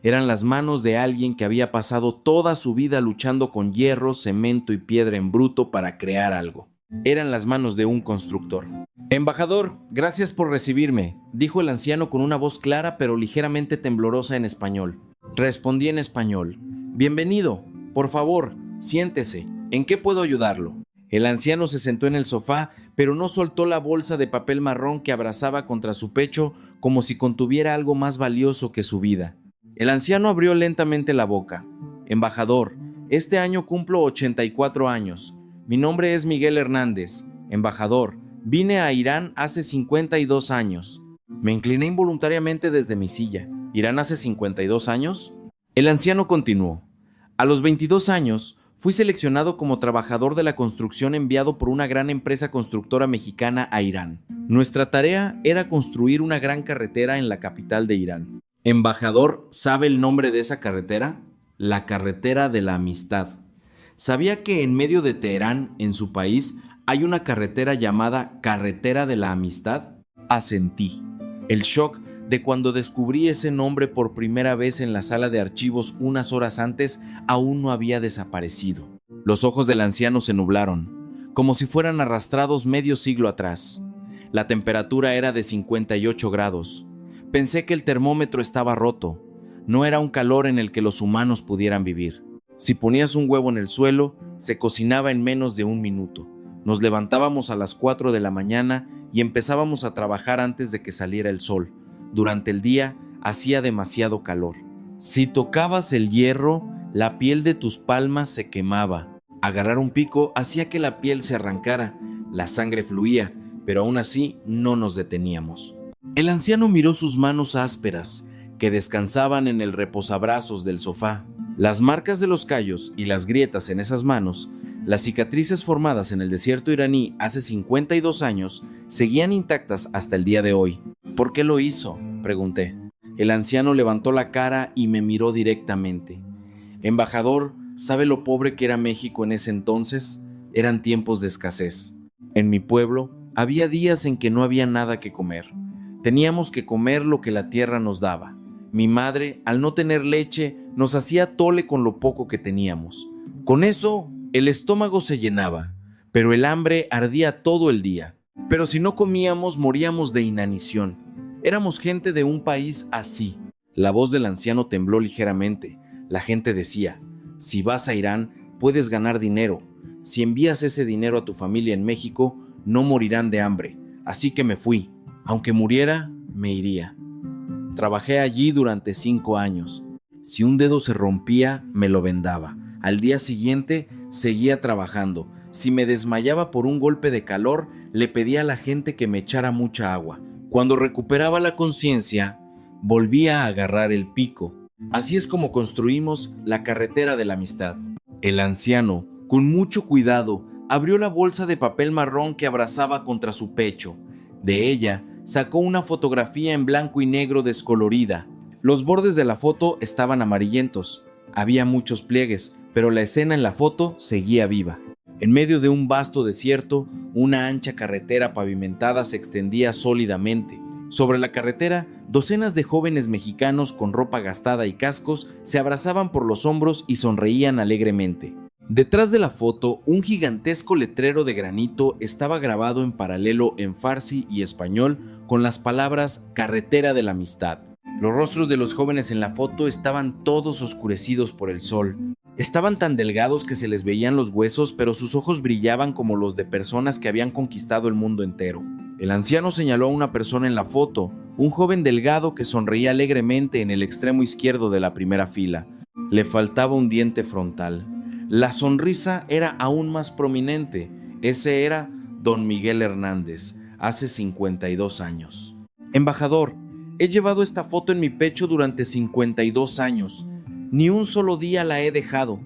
Eran las manos de alguien que había pasado toda su vida luchando con hierro, cemento y piedra en bruto para crear algo. Eran las manos de un constructor. «Embajador, gracias por recibirme», dijo el anciano con una voz clara pero ligeramente temblorosa en español. Respondí en español. «Bienvenido. Por favor, siéntese. ¿En qué puedo ayudarlo?». El anciano se sentó en el sofá, pero no soltó la bolsa de papel marrón que abrazaba contra su pecho como si contuviera algo más valioso que su vida. El anciano abrió lentamente la boca. «Embajador, este año cumplo 84 años. Mi nombre es Miguel Hernández. Embajador, vine a Irán hace 52 años». Me incliné involuntariamente desde mi silla. ¿Irán hace 52 años? El anciano continuó. «A los 22 años, fui seleccionado como trabajador de la construcción enviado por una gran empresa constructora mexicana a Irán. Nuestra tarea era construir una gran carretera en la capital de Irán. Embajador, ¿sabe el nombre de esa carretera? La Carretera de la Amistad. ¿Sabía que en medio de Teherán, en su país, hay una carretera llamada Carretera de la Amistad? Asentí. El shock de cuando descubrí ese nombre por primera vez en la sala de archivos unas horas antes aún no había desaparecido. Los ojos del anciano se nublaron, como si fueran arrastrados medio siglo atrás. La temperatura era de 58 grados. Pensé que el termómetro estaba roto. No era un calor en el que los humanos pudieran vivir. Si ponías un huevo en el suelo, se cocinaba en menos de un minuto. Nos levantábamos a las 4 de la mañana y empezábamos a trabajar antes de que saliera el sol. Durante el día hacía demasiado calor. Si tocabas el hierro, la piel de tus palmas se quemaba. Agarrar un pico hacía que la piel se arrancara. La sangre fluía, pero aún así no nos deteníamos. El anciano miró sus manos ásperas, que descansaban en el reposabrazos del sofá. Las marcas de los callos y las grietas en esas manos, las cicatrices formadas en el desierto iraní hace 52 años, seguían intactas hasta el día de hoy. «¿Por qué lo hizo?», pregunté. El anciano levantó la cara y me miró directamente. «Embajador, ¿sabe lo pobre que era México en ese entonces? Eran tiempos de escasez. En mi pueblo había días en que no había nada que comer. Teníamos que comer lo que la tierra nos daba. Mi madre, al no tener leche, nos hacía tole con lo poco que teníamos. Con eso, el estómago se llenaba, pero el hambre ardía todo el día. Pero si no comíamos, moríamos de inanición. Éramos gente de un país así». La voz del anciano tembló ligeramente. La gente decía: «Si vas a Irán, puedes ganar dinero. Si envías ese dinero a tu familia en México, no morirán de hambre». Así que me fui. Aunque muriera, me iría. Trabajé allí durante 5 años. Si un dedo se rompía, me lo vendaba. Al día siguiente, seguía trabajando. Si me desmayaba por un golpe de calor, le pedía a la gente que me echara mucha agua. Cuando recuperaba la conciencia, volvía a agarrar el pico. Así es como construimos la Carretera de la Amistad. El anciano, con mucho cuidado, abrió la bolsa de papel marrón que abrazaba contra su pecho. De ella, sacó una fotografía en blanco y negro descolorida. Los bordes de la foto estaban amarillentos. Había muchos pliegues, pero la escena en la foto seguía viva. En medio de un vasto desierto, una ancha carretera pavimentada se extendía sólidamente. Sobre la carretera, docenas de jóvenes mexicanos con ropa gastada y cascos se abrazaban por los hombros y sonreían alegremente. Detrás de la foto, un gigantesco letrero de granito estaba grabado en paralelo en farsi y español con las palabras «Carretera de la Amistad». Los rostros de los jóvenes en la foto estaban todos oscurecidos por el sol. Estaban tan delgados que se les veían los huesos, pero sus ojos brillaban como los de personas que habían conquistado el mundo entero. El anciano señaló a una persona en la foto, un joven delgado que sonreía alegremente en el extremo izquierdo de la primera fila. Le faltaba un diente frontal. La sonrisa era aún más prominente. Ese era don Miguel Hernández, hace 52 años. «Embajador, he llevado esta foto en mi pecho durante 52 años. Ni un solo día la he dejado».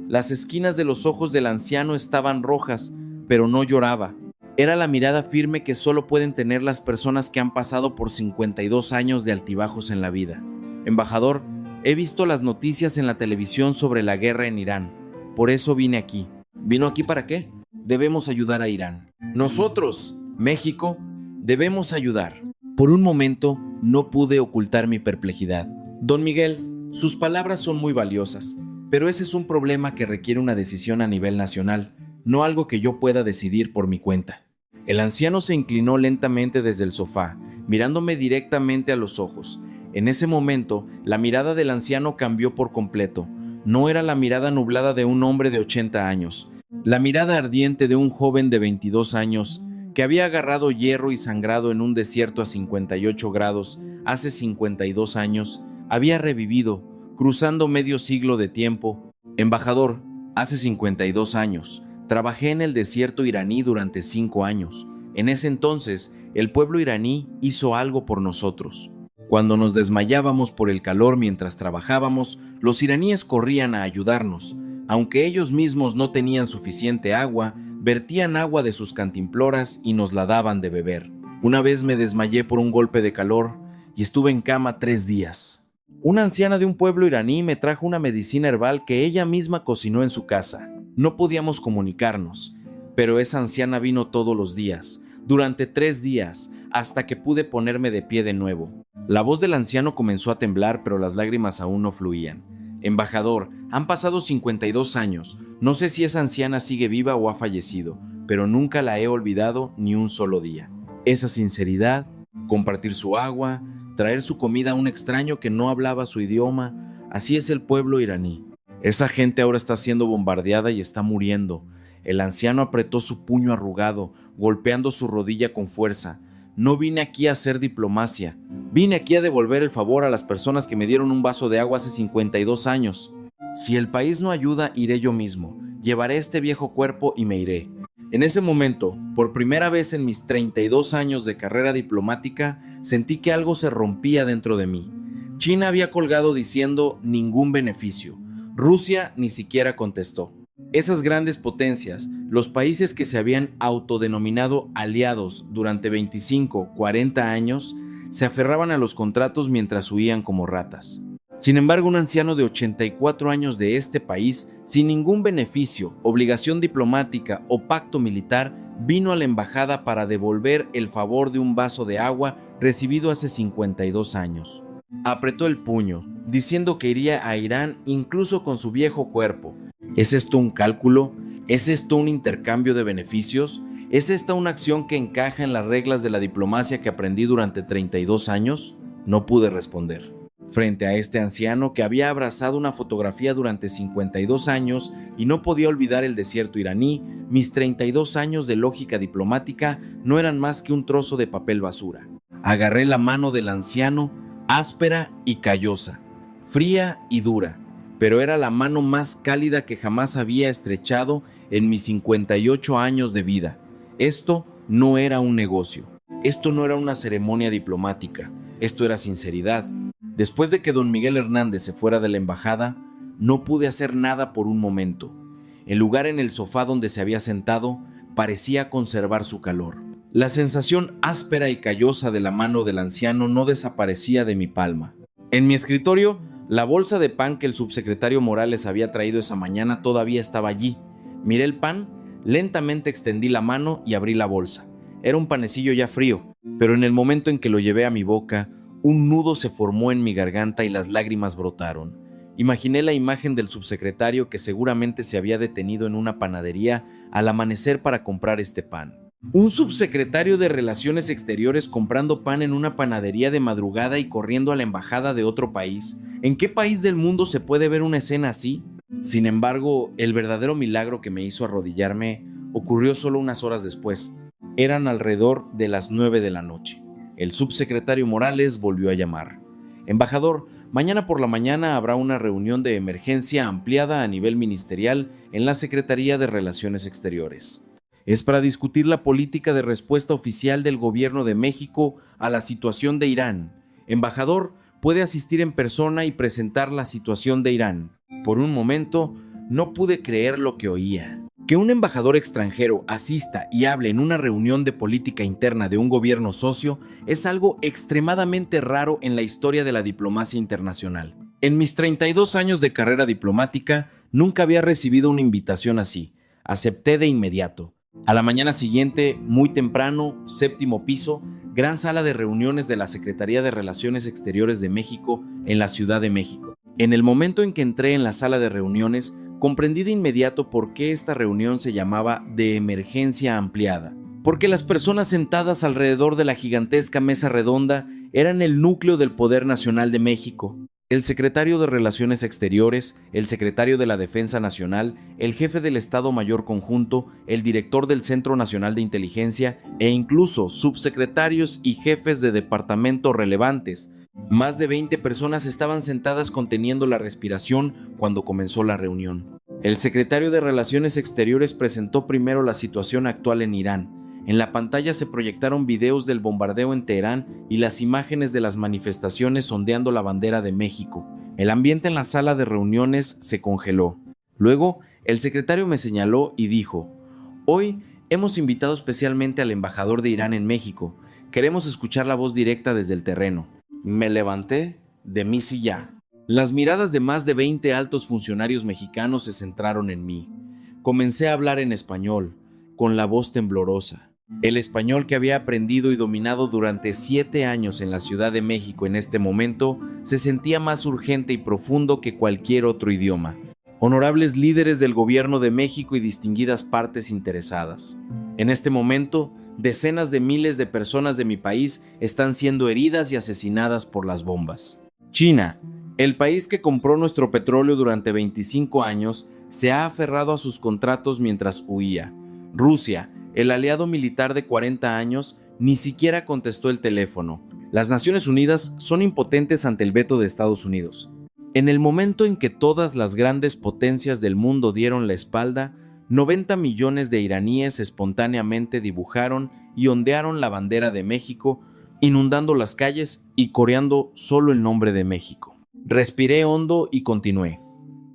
Las esquinas de los ojos del anciano estaban rojas, pero no lloraba. Era la mirada firme que solo pueden tener las personas que han pasado por 52 años de altibajos en la vida. «Embajador, he visto las noticias en la televisión sobre la guerra en Irán. Por eso vine aquí». «¿Vino aquí para qué?». «Debemos ayudar a Irán». «Nosotros, México, Debemos ayudar. Por un momento, no pude ocultar mi perplejidad. Don Miguel, sus palabras son muy valiosas, pero ese es un problema que requiere una decisión a nivel nacional, no algo que yo pueda decidir por mi cuenta. El anciano se inclinó lentamente desde el sofá, mirándome directamente a los ojos. En ese momento, la mirada del anciano cambió por completo. No era la mirada nublada de un hombre de 80 años, la mirada ardiente de un joven de 22 años que había agarrado hierro y sangrado en un desierto a 58 grados hace 52 años, había revivido, cruzando medio siglo de tiempo. Embajador, hace 52 años, trabajé en el desierto iraní durante 5 años. En ese entonces, el pueblo iraní hizo algo por nosotros. Cuando nos desmayábamos por el calor mientras trabajábamos, los iraníes corrían a ayudarnos. Aunque ellos mismos no tenían suficiente agua, vertían agua de sus cantimploras y nos la daban de beber. Una vez me desmayé por un golpe de calor y estuve en cama 3 días. Una anciana de un pueblo iraní me trajo una medicina herbal que ella misma cocinó en su casa. No podíamos comunicarnos, pero esa anciana vino todos los días, durante 3 días, hasta que pude ponerme de pie de nuevo. La voz del anciano comenzó a temblar, pero las lágrimas aún no fluían. Embajador, han pasado 52 años. No sé si esa anciana sigue viva o ha fallecido, pero nunca la he olvidado ni un solo día. Esa sinceridad, compartir su agua, traer su comida a un extraño que no hablaba su idioma, así es el pueblo iraní. Esa gente ahora está siendo bombardeada y está muriendo. El anciano apretó su puño arrugado, golpeando su rodilla con fuerza. No vine aquí a hacer diplomacia. Vine aquí a devolver el favor a las personas que me dieron un vaso de agua hace 52 años. Si el país no ayuda, iré yo mismo. Llevaré este viejo cuerpo y me iré. En ese momento, por primera vez en mis 32 años de carrera diplomática, sentí que algo se rompía dentro de mí. China había colgado diciendo ningún beneficio. Rusia ni siquiera contestó. Esas grandes potencias, los países que se habían autodenominado aliados durante 25, 40 años, se aferraban a los contratos mientras huían como ratas. Sin embargo, un anciano de 84 años de este país, sin ningún beneficio, obligación diplomática o pacto militar, vino a la embajada para devolver el favor de un vaso de agua recibido hace 52 años. Apretó el puño, diciendo que iría a Irán incluso con su viejo cuerpo. ¿Es esto un cálculo? ¿Es esto un intercambio de beneficios? ¿Es esta una acción que encaja en las reglas de la diplomacia que aprendí durante 32 años? No pude responder. Frente a este anciano que había abrazado una fotografía durante 52 años y no podía olvidar el desierto iraní, mis 32 años de lógica diplomática no eran más que un trozo de papel basura. Agarré la mano del anciano, áspera y callosa, fría y dura, pero era la mano más cálida que jamás había estrechado en mis 58 años de vida. Esto no era un negocio, esto no era una ceremonia diplomática, esto era sinceridad. Después de que don Miguel Hernández se fuera de la embajada, no pude hacer nada por un momento. El lugar en el sofá donde se había sentado parecía conservar su calor. La sensación áspera y callosa de la mano del anciano no desaparecía de mi palma. En mi escritorio, la bolsa de pan que el subsecretario Morales había traído esa mañana todavía estaba allí. Miré el pan, lentamente extendí la mano y abrí la bolsa. Era un panecillo ya frío, pero en el momento en que lo llevé a mi boca, un nudo se formó en mi garganta y las lágrimas brotaron. Imaginé la imagen del subsecretario que seguramente se había detenido en una panadería al amanecer para comprar este pan. Un subsecretario de Relaciones Exteriores comprando pan en una panadería de madrugada y corriendo a la embajada de otro país. ¿En qué país del mundo se puede ver una escena así? Sin embargo, el verdadero milagro que me hizo arrodillarme ocurrió solo unas horas después. Eran alrededor de las 9 de la noche. El subsecretario Morales volvió a llamar. Embajador, mañana por la mañana habrá una reunión de emergencia ampliada a nivel ministerial en la Secretaría de Relaciones Exteriores. Es para discutir la política de respuesta oficial del gobierno de México a la situación de Irán. Embajador, puede asistir en persona y presentar la situación de Irán. Por un momento, no pude creer lo que oía. Que un embajador extranjero asista y hable en una reunión de política interna de un gobierno socio es algo extremadamente raro en la historia de la diplomacia internacional. En mis 32 años de carrera diplomática, nunca había recibido una invitación así. Acepté de inmediato. A la mañana siguiente, muy temprano, 7º piso, gran sala de reuniones de la Secretaría de Relaciones Exteriores de México en la Ciudad de México. En el momento en que entré en la sala de reuniones, comprendí de inmediato por qué esta reunión se llamaba de emergencia ampliada. Porque las personas sentadas alrededor de la gigantesca mesa redonda eran el núcleo del poder nacional de México. El secretario de Relaciones Exteriores, el secretario de la Defensa Nacional, el jefe del Estado Mayor Conjunto, el director del Centro Nacional de Inteligencia e incluso subsecretarios y jefes de departamento relevantes. Más de 20 personas estaban sentadas conteniendo la respiración cuando comenzó la reunión. El secretario de Relaciones Exteriores presentó primero la situación actual en Irán. En la pantalla se proyectaron videos del bombardeo en Teherán y las imágenes de las manifestaciones ondeando la bandera de México. El ambiente en la sala de reuniones se congeló. Luego, el secretario me señaló y dijo: «Hoy hemos invitado especialmente al embajador de Irán en México. Queremos escuchar la voz directa desde el terreno». Me levanté de mi silla. Las miradas de más de 20 altos funcionarios mexicanos se centraron en mí. Comencé a hablar en español, con la voz temblorosa. El español que había aprendido y dominado durante 7 años en la Ciudad de México en este momento se sentía más urgente y profundo que cualquier otro idioma. Honorables líderes del gobierno de México y distinguidas partes interesadas. En este momento, decenas de miles de personas de mi país están siendo heridas y asesinadas por las bombas. China, el país que compró nuestro petróleo durante 25 años, se ha aferrado a sus contratos mientras huía. Rusia, el aliado militar de 40 años, ni siquiera contestó el teléfono. Las Naciones Unidas son impotentes ante el veto de Estados Unidos. En el momento en que todas las grandes potencias del mundo dieron la espalda, 90 millones de iraníes espontáneamente dibujaron y ondearon la bandera de México, inundando las calles y coreando solo el nombre de México. Respiré hondo y continué.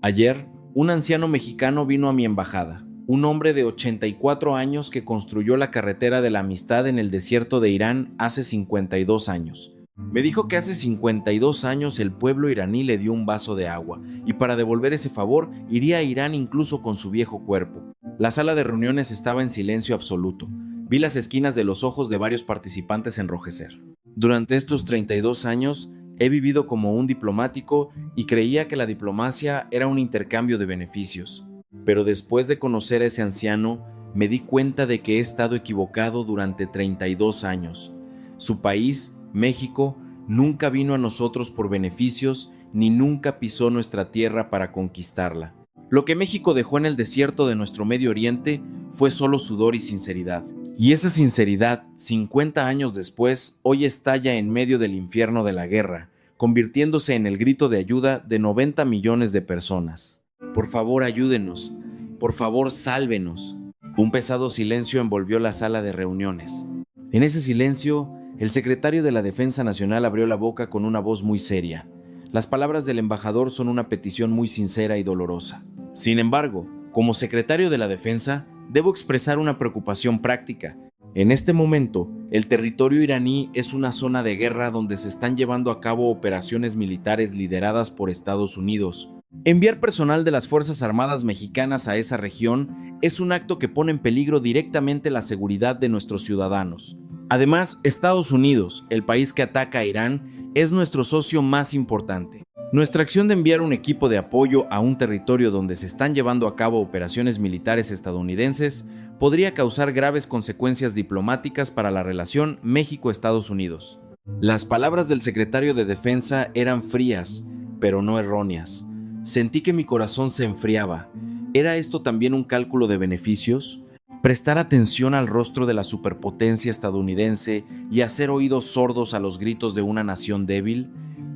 Ayer, un anciano mexicano vino a mi embajada, un hombre de 84 años que construyó la carretera de la amistad en el desierto de Irán hace 52 años. Me dijo que hace 52 años el pueblo iraní le dio un vaso de agua y para devolver ese favor iría a Irán incluso con su viejo cuerpo. La sala de reuniones estaba en silencio absoluto. Vi las esquinas de los ojos de varios participantes enrojecer. Durante estos 32 años he vivido como un diplomático y creía que la diplomacia era un intercambio de beneficios. Pero después de conocer a ese anciano, me di cuenta de que he estado equivocado durante 32 años. Su país, México, nunca vino a nosotros por beneficios ni nunca pisó nuestra tierra para conquistarla. Lo que México dejó en el desierto de nuestro Medio Oriente fue solo sudor y sinceridad. Y esa sinceridad, 50 años después, hoy estalla en medio del infierno de la guerra, convirtiéndose en el grito de ayuda de 90 millones de personas. Por favor, ayúdenos. Por favor, sálvenos. Un pesado silencio envolvió la sala de reuniones. En ese silencio, el secretario de la Defensa Nacional abrió la boca con una voz muy seria. Las palabras del embajador son una petición muy sincera y dolorosa. Sin embargo, como secretario de la Defensa, debo expresar una preocupación práctica. En este momento, el territorio iraní es una zona de guerra donde se están llevando a cabo operaciones militares lideradas por Estados Unidos. Enviar personal de las Fuerzas Armadas mexicanas a esa región es un acto que pone en peligro directamente la seguridad de nuestros ciudadanos. Además, Estados Unidos, el país que ataca a Irán, es nuestro socio más importante. Nuestra acción de enviar un equipo de apoyo a un territorio donde se están llevando a cabo operaciones militares estadounidenses podría causar graves consecuencias diplomáticas para la relación México-Estados Unidos. Las palabras del secretario de Defensa eran frías, pero no erróneas. Sentí que mi corazón se enfriaba. ¿Era esto también un cálculo de beneficios? ¿Prestar atención al rostro de la superpotencia estadounidense y hacer oídos sordos a los gritos de una nación débil?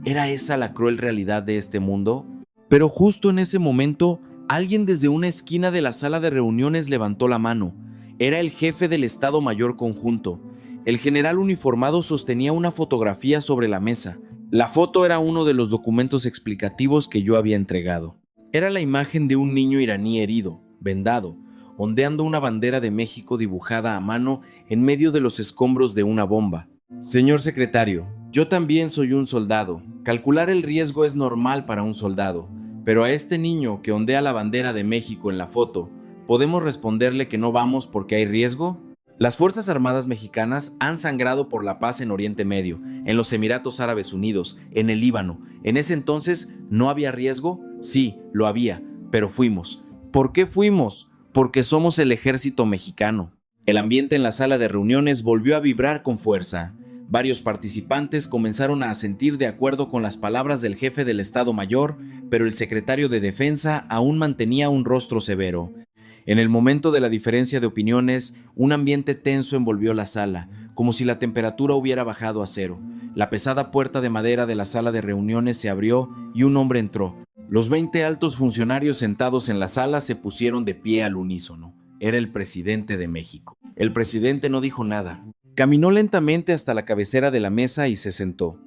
¿Era esa la cruel realidad de este mundo? Pero justo en ese momento, alguien desde una esquina de la sala de reuniones levantó la mano. Era el jefe del Estado Mayor Conjunto. El general uniformado sostenía una fotografía sobre la mesa. La foto era uno de los documentos explicativos que yo había entregado. Era la imagen de un niño iraní herido, vendado, ondeando una bandera de México dibujada a mano en medio de los escombros de una bomba. Señor secretario, yo también soy un soldado. Calcular el riesgo es normal para un soldado, pero a este niño que ondea la bandera de México en la foto, ¿podemos responderle que no vamos porque hay riesgo? Las Fuerzas Armadas mexicanas han sangrado por la paz en Oriente Medio, en los Emiratos Árabes Unidos, en el Líbano. En ese entonces, ¿no había riesgo? Sí, lo había, pero fuimos. ¿Por qué fuimos? Porque somos el ejército mexicano. El ambiente en la sala de reuniones volvió a vibrar con fuerza. Varios participantes comenzaron a asentir de acuerdo con las palabras del jefe del Estado Mayor, pero el secretario de Defensa aún mantenía un rostro severo. En el momento de la diferencia de opiniones, un ambiente tenso envolvió la sala, como si la temperatura hubiera bajado a cero. La pesada puerta de madera de la sala de reuniones se abrió y un hombre entró. Los 20 altos funcionarios sentados en la sala se pusieron de pie al unísono. Era el presidente de México. El presidente no dijo nada. Caminó lentamente hasta la cabecera de la mesa y se sentó.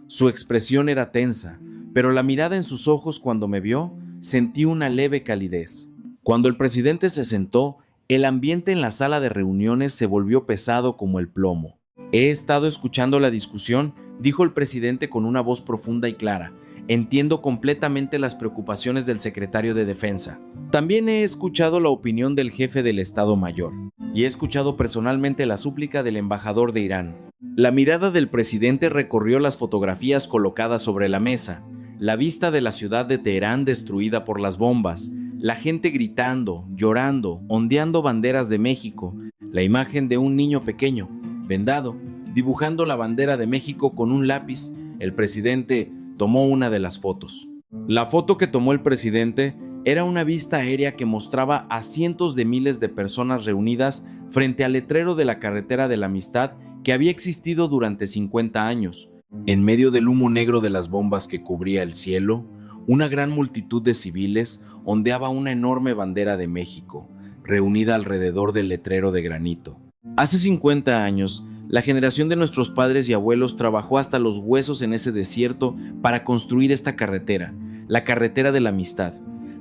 Su expresión era tensa, pero la mirada en sus ojos cuando me vio, sentí una leve calidez. Cuando el presidente se sentó, el ambiente en la sala de reuniones se volvió pesado como el plomo. He estado escuchando la discusión, dijo el presidente con una voz profunda y clara. Entiendo completamente las preocupaciones del secretario de Defensa. También he escuchado la opinión del jefe del Estado Mayor y he escuchado personalmente la súplica del embajador de Irán. La mirada del presidente recorrió las fotografías colocadas sobre la mesa, la vista de la ciudad de Teherán destruida por las bombas, la gente gritando, llorando, ondeando banderas de México, la imagen de un niño pequeño, vendado, dibujando la bandera de México con un lápiz. El presidente tomó una de las fotos. La foto que tomó el presidente era una vista aérea que mostraba a cientos de miles de personas reunidas frente al letrero de la carretera de la Amistad que había existido durante 50 años. En medio del humo negro de las bombas que cubría el cielo, una gran multitud de civiles ondeaba una enorme bandera de México, reunida alrededor del letrero de granito. Hace 50 años, la generación de nuestros padres y abuelos trabajó hasta los huesos en ese desierto para construir esta carretera, la carretera de la Amistad.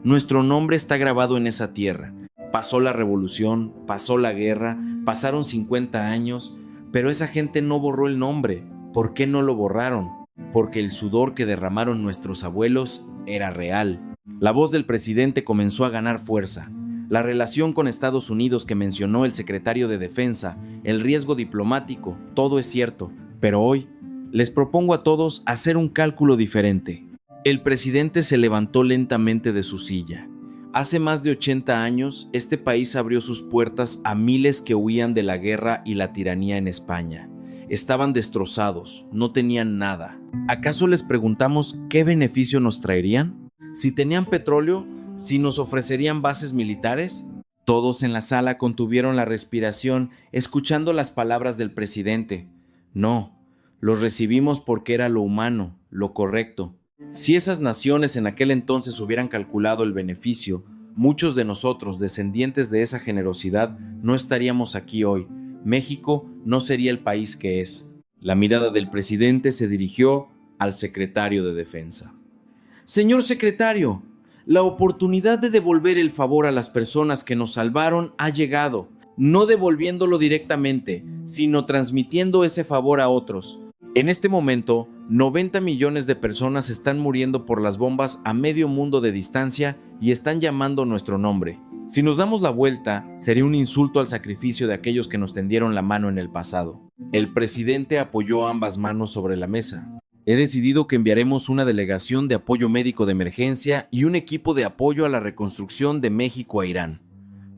Nuestro nombre está grabado en esa tierra. Pasó la revolución, pasó la guerra, pasaron 50 años, pero esa gente no borró el nombre. ¿Por qué no lo borraron? Porque el sudor que derramaron nuestros abuelos era real. La voz del presidente comenzó a ganar fuerza. La relación con Estados Unidos que mencionó el secretario de Defensa, el riesgo diplomático, todo es cierto, pero hoy les propongo a todos hacer un cálculo diferente. El presidente se levantó lentamente de su silla. Hace más de 80 años, este país abrió sus puertas a miles que huían de la guerra y la tiranía en España. Estaban destrozados, no tenían nada. ¿Acaso les preguntamos qué beneficio nos traerían? Si tenían petróleo, si nos ofrecerían bases militares. Todos en la sala contuvieron la respiración, escuchando las palabras del presidente. No, los recibimos porque era lo humano, lo correcto. Si esas naciones en aquel entonces hubieran calculado el beneficio, muchos de nosotros, descendientes de esa generosidad, no estaríamos aquí hoy. México no sería el país que es. La mirada del presidente se dirigió al secretario de Defensa. Señor secretario, la oportunidad de devolver el favor a las personas que nos salvaron ha llegado, no devolviéndolo directamente, sino transmitiendo ese favor a otros. En este momento, 90 millones de personas están muriendo por las bombas a medio mundo de distancia y están llamando nuestro nombre. Si nos damos la vuelta, sería un insulto al sacrificio de aquellos que nos tendieron la mano en el pasado. El presidente apoyó ambas manos sobre la mesa. He decidido que enviaremos una delegación de apoyo médico de emergencia y un equipo de apoyo a la reconstrucción de México a Irán.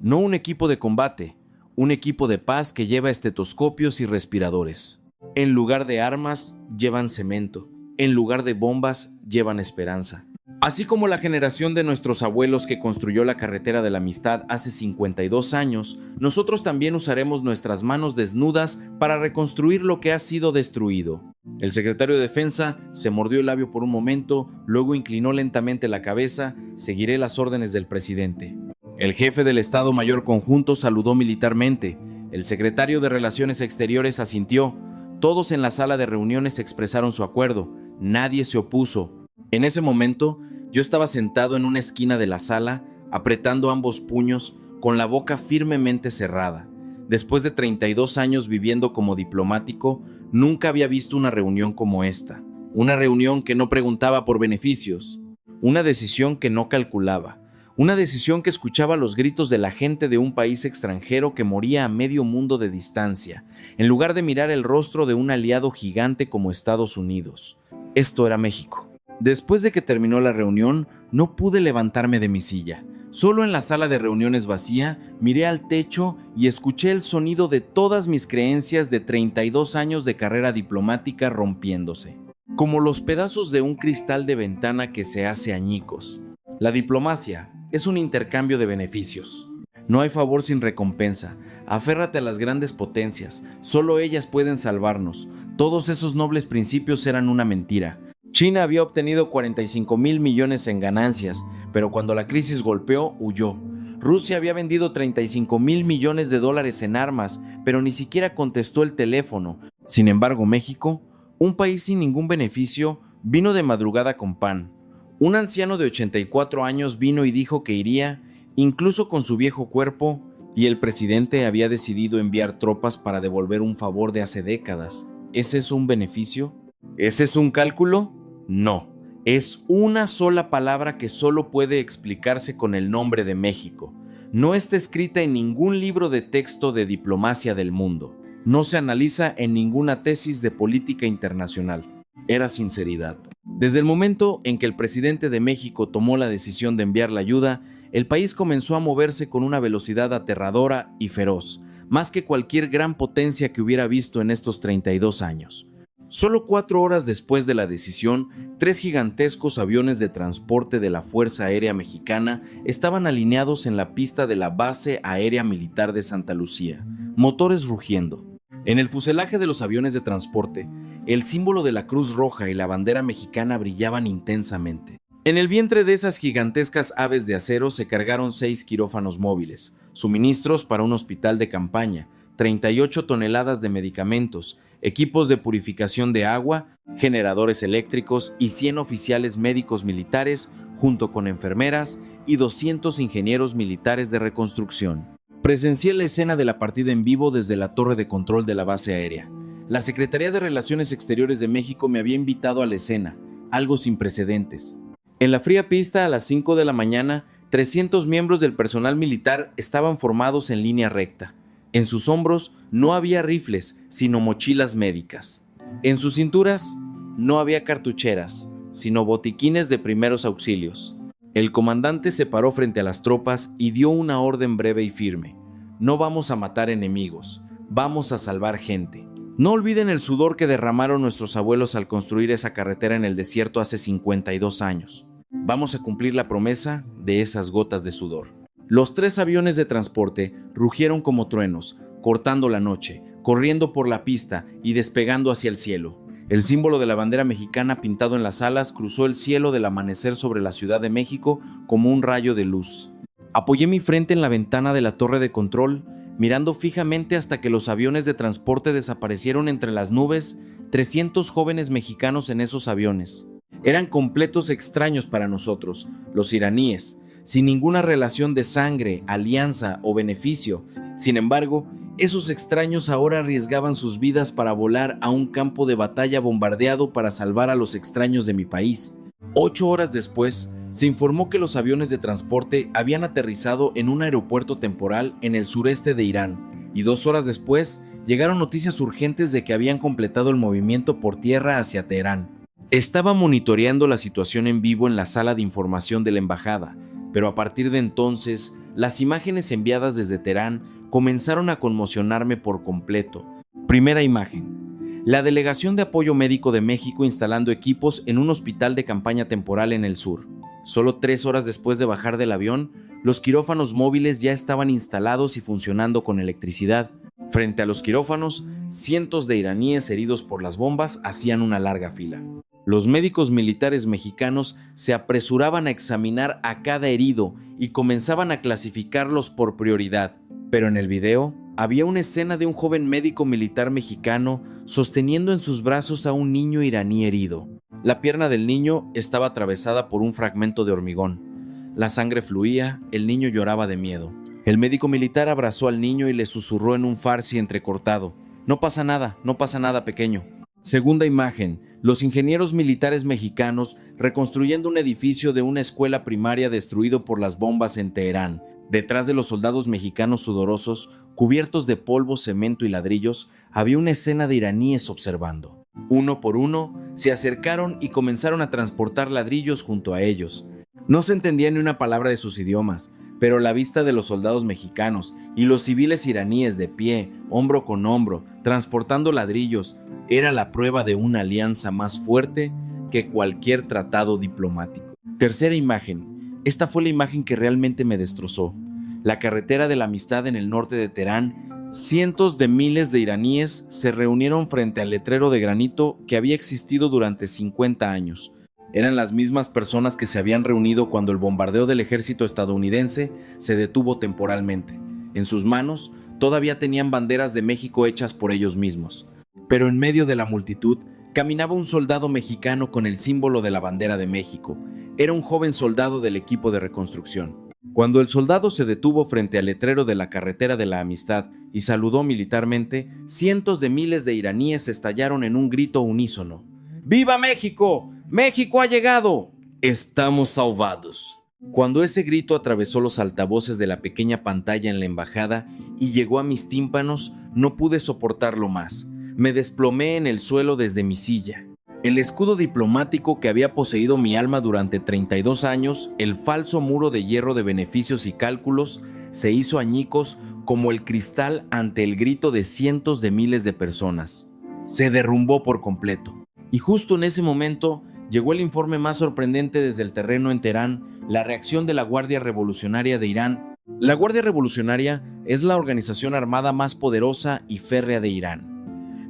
No un equipo de combate, un equipo de paz que lleva estetoscopios y respiradores. En lugar de armas, llevan cemento. En lugar de bombas, llevan esperanza. Así como la generación de nuestros abuelos que construyó la carretera de la Amistad hace 52 años, nosotros también usaremos nuestras manos desnudas para reconstruir lo que ha sido destruido. El secretario de Defensa se mordió el labio por un momento, luego inclinó lentamente la cabeza. Seguiré las órdenes del presidente. El jefe del Estado Mayor Conjunto saludó militarmente. El secretario de Relaciones Exteriores asintió. Todos en la sala de reuniones expresaron su acuerdo. Nadie se opuso. En ese momento, yo estaba sentado en una esquina de la sala, apretando ambos puños, con la boca firmemente cerrada. Después de 32 años viviendo como diplomático, nunca había visto una reunión como esta. Una reunión que no preguntaba por beneficios, una decisión que no calculaba, Una decisión que escuchaba los gritos de la gente de un país extranjero que moría a medio mundo de distancia, en lugar de mirar el rostro de un aliado gigante como Estados Unidos. Esto era México. Después de que terminó la reunión, no pude levantarme de mi silla. Solo en la sala de reuniones vacía, miré al techo y escuché el sonido de todas mis creencias de 32 años de carrera diplomática rompiéndose, como los pedazos de un cristal de ventana que se hace añicos. La diplomacia es un intercambio de beneficios. No hay favor sin recompensa. Aférrate a las grandes potencias. Solo ellas pueden salvarnos. Todos esos nobles principios eran una mentira. China había obtenido 45,000 millones en ganancias, pero cuando la crisis golpeó, huyó. Rusia había vendido 35,000 millones de dólares en armas, pero ni siquiera contestó el teléfono. Sin embargo, México, un país sin ningún beneficio, vino de madrugada con pan. Un anciano de 84 años vino y dijo que iría, incluso con su viejo cuerpo, y el presidente había decidido enviar tropas para devolver un favor de hace décadas. ¿Es eso un beneficio? ¿Es eso un cálculo? No. Es una sola palabra que solo puede explicarse con el nombre de México. No está escrita en ningún libro de texto de diplomacia del mundo. No se analiza en ninguna tesis de política internacional. Era sinceridad. Desde el momento en que el presidente de México tomó la decisión de enviar la ayuda, el país comenzó a moverse con una velocidad aterradora y feroz, más que cualquier gran potencia que hubiera visto en estos 32 años. Solo 4 horas después de la decisión, 3 gigantescos aviones de transporte de la Fuerza Aérea Mexicana estaban alineados en la pista de la Base Aérea Militar de Santa Lucía, motores rugiendo. En el fuselaje de los aviones de transporte, el símbolo de la Cruz Roja y la bandera mexicana brillaban intensamente. En el vientre de esas gigantescas aves de acero se cargaron 6 quirófanos móviles, suministros para un hospital de campaña, 38 toneladas de medicamentos, equipos de purificación de agua, generadores eléctricos y 100 oficiales médicos militares, junto con enfermeras y 200 ingenieros militares de reconstrucción. Presencié la escena de la partida en vivo desde la torre de control de la base aérea. La Secretaría de Relaciones Exteriores de México me había invitado a la escena, algo sin precedentes. En la fría pista, a las 5 de la mañana, 300 miembros del personal militar estaban formados en línea recta. En sus hombros no había rifles, sino mochilas médicas. En sus cinturas no había cartucheras, sino botiquines de primeros auxilios. El comandante se paró frente a las tropas y dio una orden breve y firme. No vamos a matar enemigos, vamos a salvar gente. No olviden el sudor que derramaron nuestros abuelos al construir esa carretera en el desierto hace 52 años. Vamos a cumplir la promesa de esas gotas de sudor. Los 3 aviones de transporte rugieron como truenos, cortando la noche, corriendo por la pista y despegando hacia el cielo. El símbolo de la bandera mexicana pintado en las alas cruzó el cielo del amanecer sobre la Ciudad de México como un rayo de luz. Apoyé mi frente en la ventana de la torre de control, mirando fijamente hasta que los aviones de transporte desaparecieron entre las nubes. 300 jóvenes mexicanos en esos aviones. Eran completos extraños para nosotros, los iraníes, sin ninguna relación de sangre, alianza o beneficio. Sin embargo, esos extraños ahora arriesgaban sus vidas para volar a un campo de batalla bombardeado para salvar a los extraños de mi país. 8 horas después, se informó que los aviones de transporte habían aterrizado en un aeropuerto temporal en el sureste de Irán, y 2 horas después llegaron noticias urgentes de que habían completado el movimiento por tierra hacia Teherán. Estaba monitoreando la situación en vivo en la sala de información de la embajada, pero a partir de entonces, las imágenes enviadas desde Teherán comenzaron a conmocionarme por completo. Primera imagen: la Delegación de Apoyo Médico de México instalando equipos en un hospital de campaña temporal en el sur. Solo 3 horas después de bajar del avión, los quirófanos móviles ya estaban instalados y funcionando con electricidad. Frente a los quirófanos, cientos de iraníes heridos por las bombas hacían una larga fila. Los médicos militares mexicanos se apresuraban a examinar a cada herido y comenzaban a clasificarlos por prioridad. Pero en el video había una escena de un joven médico militar mexicano sosteniendo en sus brazos a un niño iraní herido. La pierna del niño estaba atravesada por un fragmento de hormigón. La sangre fluía, el niño lloraba de miedo. El médico militar abrazó al niño y le susurró en un farsi entrecortado: no pasa nada, pequeño. Segunda imagen: los ingenieros militares mexicanos reconstruyendo un edificio de una escuela primaria destruido por las bombas en Teherán. Detrás de los soldados mexicanos sudorosos, cubiertos de polvo, cemento y ladrillos, había una escena de iraníes observando. Uno por uno, se acercaron y comenzaron a transportar ladrillos junto a ellos. No se entendía ni una palabra de sus idiomas, pero la vista de los soldados mexicanos y los civiles iraníes de pie, hombro con hombro, transportando ladrillos, era la prueba de una alianza más fuerte que cualquier tratado diplomático. Tercera imagen. Esta fue la imagen que realmente me destrozó. La carretera de la amistad en el norte de Teherán. Cientos de miles de iraníes se reunieron frente al letrero de granito que había existido durante 50 años. Eran las mismas personas que se habían reunido cuando el bombardeo del ejército estadounidense se detuvo temporalmente. En sus manos todavía tenían banderas de México hechas por ellos mismos. Pero en medio de la multitud caminaba un soldado mexicano con el símbolo de la bandera de México. Era un joven soldado del equipo de reconstrucción. Cuando el soldado se detuvo frente al letrero de la carretera de la amistad y saludó militarmente, cientos de miles de iraníes estallaron en un grito unísono. ¡Viva México! ¡México ha llegado! ¡Estamos salvados! Cuando ese grito atravesó los altavoces de la pequeña pantalla en la embajada y llegó a mis tímpanos, no pude soportarlo más. Me desplomé en el suelo desde mi silla. El escudo diplomático que había poseído mi alma durante 32 años, el falso muro de hierro de beneficios y cálculos, se hizo añicos como el cristal ante el grito de cientos de miles de personas. Se derrumbó por completo. Y justo en ese momento llegó el informe más sorprendente desde el terreno en Teherán, la reacción de la Guardia Revolucionaria de Irán. La Guardia Revolucionaria es la organización armada más poderosa y férrea de Irán.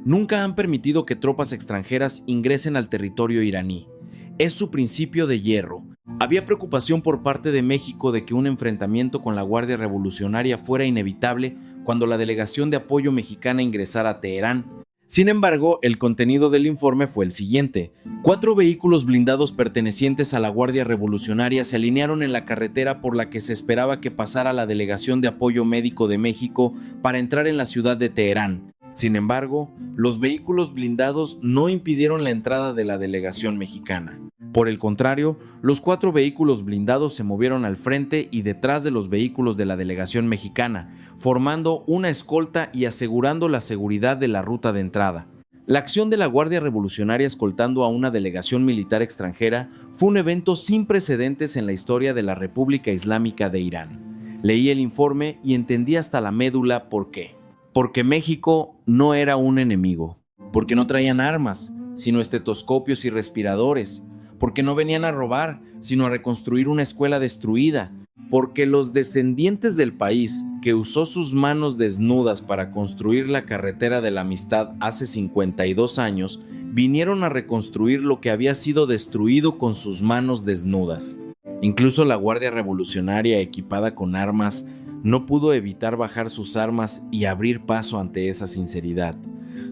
Nunca han permitido que tropas extranjeras ingresen al territorio iraní. Es su principio de hierro. Había preocupación por parte de México de que un enfrentamiento con la Guardia Revolucionaria fuera inevitable cuando la delegación de apoyo mexicana ingresara a Teherán. Sin embargo, el contenido del informe fue el siguiente. 4 vehículos blindados pertenecientes a la Guardia Revolucionaria se alinearon en la carretera por la que se esperaba que pasara la delegación de apoyo médico de México para entrar en la ciudad de Teherán. Sin embargo, los vehículos blindados no impidieron la entrada de la delegación mexicana. Por el contrario, los 4 vehículos blindados se movieron al frente y detrás de los vehículos de la delegación mexicana, formando una escolta y asegurando la seguridad de la ruta de entrada. La acción de la Guardia Revolucionaria escoltando a una delegación militar extranjera fue un evento sin precedentes en la historia de la República Islámica de Irán. Leí el informe y entendí hasta la médula por qué. Porque México no era un enemigo, porque no traían armas, sino estetoscopios y respiradores, porque no venían a robar, sino a reconstruir una escuela destruida, porque los descendientes del país que usó sus manos desnudas para construir la carretera de la amistad hace 52 años, vinieron a reconstruir lo que había sido destruido con sus manos desnudas. Incluso la Guardia Revolucionaria equipada con armas no pudo evitar bajar sus armas y abrir paso ante esa sinceridad.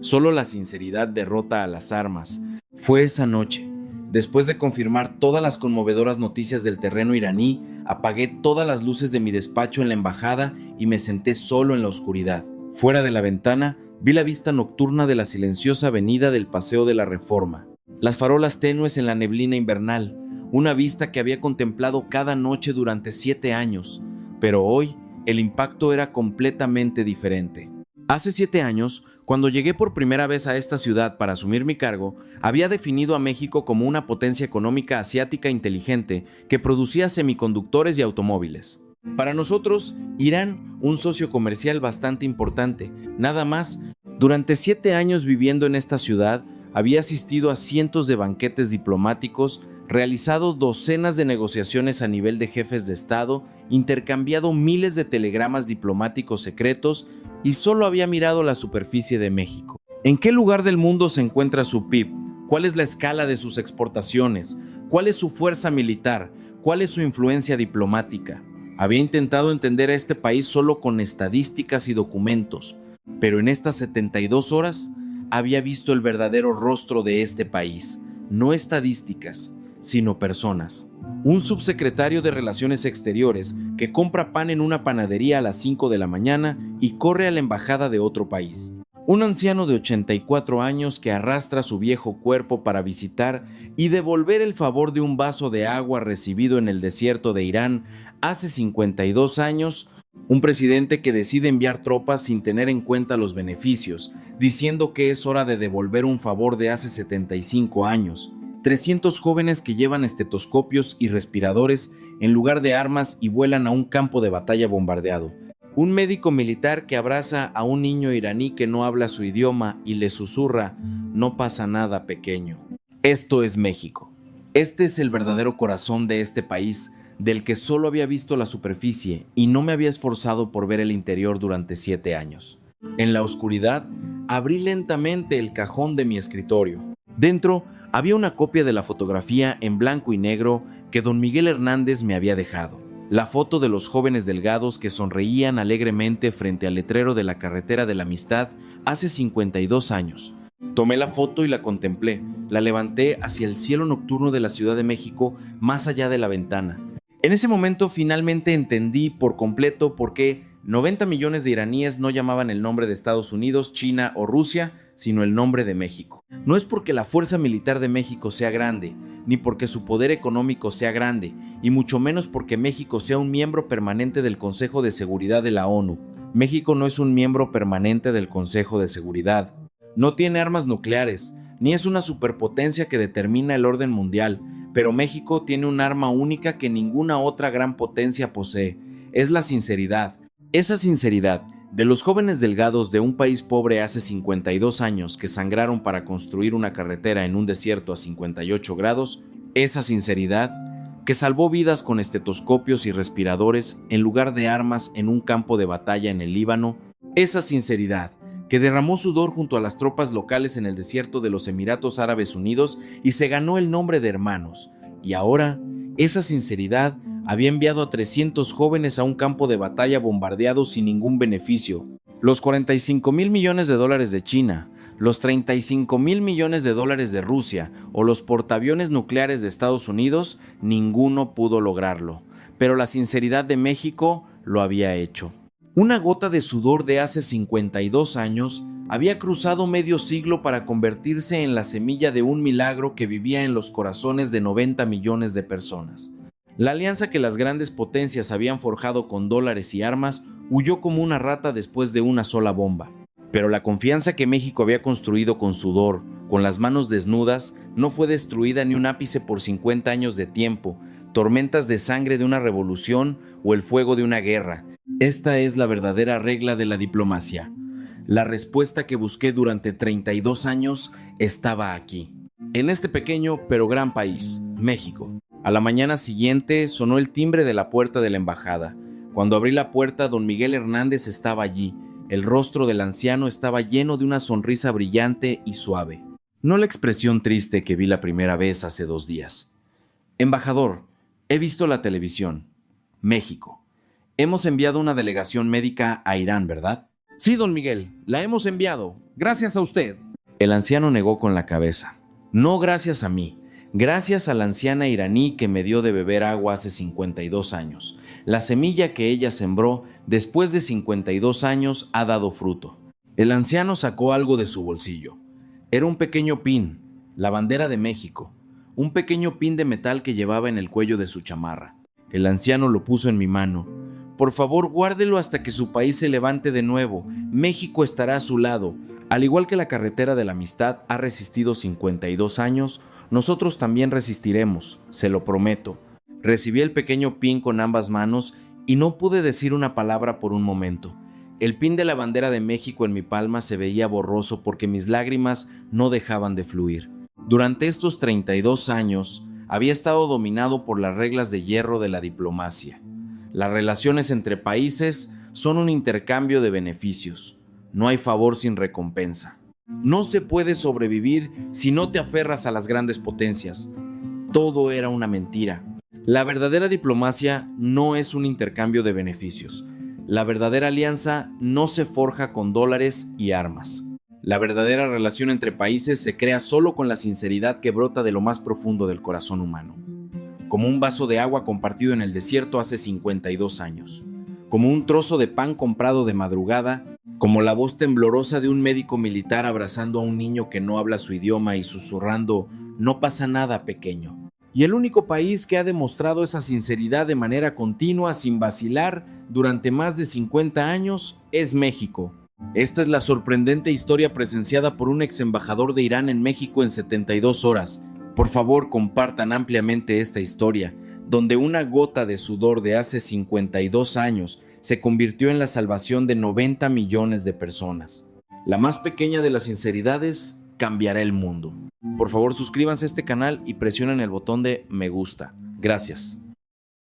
Solo la sinceridad derrota a las armas. Fue esa noche. Después de confirmar todas las conmovedoras noticias del terreno iraní, apagué todas las luces de mi despacho en la embajada y me senté solo en la oscuridad. Fuera de la ventana, vi la vista nocturna de la silenciosa avenida del Paseo de la Reforma. Las farolas tenues en la neblina invernal, una vista que había contemplado cada noche durante 7 años. Pero hoy, el impacto era completamente diferente. Hace 7 años, cuando llegué por primera vez a esta ciudad para asumir mi cargo, había definido a México como una potencia económica asiática inteligente que producía semiconductores y automóviles. Para nosotros, Irán, un socio comercial bastante importante. Nada más, durante 7 años viviendo en esta ciudad, había asistido a cientos de banquetes diplomáticos, realizado docenas de negociaciones a nivel de jefes de Estado, intercambiado miles de telegramas diplomáticos secretos y solo había mirado la superficie de México. ¿En qué lugar del mundo se encuentra su PIB? ¿Cuál es la escala de sus exportaciones? ¿Cuál es su fuerza militar? ¿Cuál es su influencia diplomática? Había intentado entender a este país solo con estadísticas y documentos, pero en estas 72 horas había visto el verdadero rostro de este país, no estadísticas, sino personas. Un subsecretario de Relaciones Exteriores que compra pan en una panadería a las 5 de la mañana y corre a la embajada de otro país. Un anciano de 84 años que arrastra su viejo cuerpo para visitar y devolver el favor de un vaso de agua recibido en el desierto de Irán hace 52 años, un presidente que decide enviar tropas sin tener en cuenta los beneficios, diciendo que es hora de devolver un favor de hace 75 años. 300 jóvenes que llevan estetoscopios y respiradores en lugar de armas y vuelan a un campo de batalla bombardeado. Un médico militar que abraza a un niño iraní que no habla su idioma y le susurra: "No pasa nada, pequeño". Esto es México. Este es el verdadero corazón de este país, del que solo había visto la superficie y no me había esforzado por ver el interior durante 7 años. En la oscuridad, abrí lentamente el cajón de mi escritorio. Dentro había una copia de la fotografía en blanco y negro que don Miguel Hernández me había dejado. La foto de los jóvenes delgados que sonreían alegremente frente al letrero de la carretera de la amistad hace 52 años. Tomé la foto y la contemplé. La levanté hacia el cielo nocturno de la Ciudad de México, más allá de la ventana. En ese momento finalmente entendí por completo por qué 90 millones de iraníes no llamaban el nombre de Estados Unidos, China o Rusia, sino el nombre de México. No es porque la fuerza militar de México sea grande, ni porque su poder económico sea grande, y mucho menos porque México sea un miembro permanente del Consejo de Seguridad de la ONU. México no es un miembro permanente del Consejo de Seguridad. No tiene armas nucleares, ni es una superpotencia que determina el orden mundial, pero México tiene un arma única que ninguna otra gran potencia posee. Es la sinceridad. Esa sinceridad de los jóvenes delgados de un país pobre hace 52 años que sangraron para construir una carretera en un desierto a 58 grados, esa sinceridad que salvó vidas con estetoscopios y respiradores en lugar de armas en un campo de batalla en el Líbano, esa sinceridad que derramó sudor junto a las tropas locales en el desierto de los Emiratos Árabes Unidos y se ganó el nombre de hermanos, y ahora esa sinceridad había enviado a 300 jóvenes a un campo de batalla bombardeado sin ningún beneficio. Los 45,000 millones de dólares de China, los 35,000 millones de dólares de Rusia o los portaaviones nucleares de Estados Unidos, ninguno pudo lograrlo. Pero la sinceridad de México lo había hecho. Una gota de sudor de hace 52 años había cruzado medio siglo para convertirse en la semilla de un milagro que vivía en los corazones de 90 millones de personas. La alianza que las grandes potencias habían forjado con dólares y armas huyó como una rata después de una sola bomba. Pero la confianza que México había construido con sudor, con las manos desnudas, no fue destruida ni un ápice por 50 años de tiempo, tormentas de sangre de una revolución o el fuego de una guerra. Esta es la verdadera regla de la diplomacia. La respuesta que busqué durante 32 años estaba aquí, en este pequeño pero gran país, México. A la mañana siguiente sonó el timbre de la puerta de la embajada. Cuando abrí la puerta, don Miguel Hernández estaba allí. El rostro del anciano estaba lleno de una sonrisa brillante y suave. No la expresión triste que vi la primera vez hace 2 días. Embajador, he visto la televisión. México. Hemos enviado una delegación médica a Irán, ¿verdad? Sí, don Miguel, la hemos enviado. Gracias a usted. El anciano negó con la cabeza. No gracias a mí. Gracias a la anciana iraní que me dio de beber agua hace 52 años. La semilla que ella sembró después de 52 años ha dado fruto. El anciano sacó algo de su bolsillo. Era un pequeño pin, la bandera de México, un pequeño pin de metal que llevaba en el cuello de su chamarra. El anciano lo puso en mi mano. Por favor, guárdelo hasta que su país se levante de nuevo. México estará a su lado. Al igual que la carretera de la amistad ha resistido 52 años, nosotros también resistiremos, se lo prometo. Recibí el pequeño pin con ambas manos y no pude decir una palabra por un momento. El pin de la bandera de México en mi palma se veía borroso porque mis lágrimas no dejaban de fluir. Durante estos 32 años había estado dominado por las reglas de hierro de la diplomacia. Las relaciones entre países son un intercambio de beneficios. No hay favor sin recompensa. No se puede sobrevivir si no te aferras a las grandes potencias. Todo era una mentira. La verdadera diplomacia no es un intercambio de beneficios. La verdadera alianza no se forja con dólares y armas. La verdadera relación entre países se crea solo con la sinceridad que brota de lo más profundo del corazón humano. Como un vaso de agua compartido en el desierto hace 52 años. Como un trozo de pan comprado de madrugada, como la voz temblorosa de un médico militar abrazando a un niño que no habla su idioma y susurrando: "No pasa nada, pequeño". Y el único país que ha demostrado esa sinceridad de manera continua, sin vacilar, durante más de 50 años, es México. Esta es la sorprendente historia presenciada por un ex embajador de Irán en México en 72 horas. Por favor, compartan ampliamente esta historia, donde una gota de sudor de hace 52 años se convirtió en la salvación de 90 millones de personas. La más pequeña de las sinceridades cambiará el mundo. Por favor, suscríbanse a este canal y presionen el botón de me gusta. Gracias.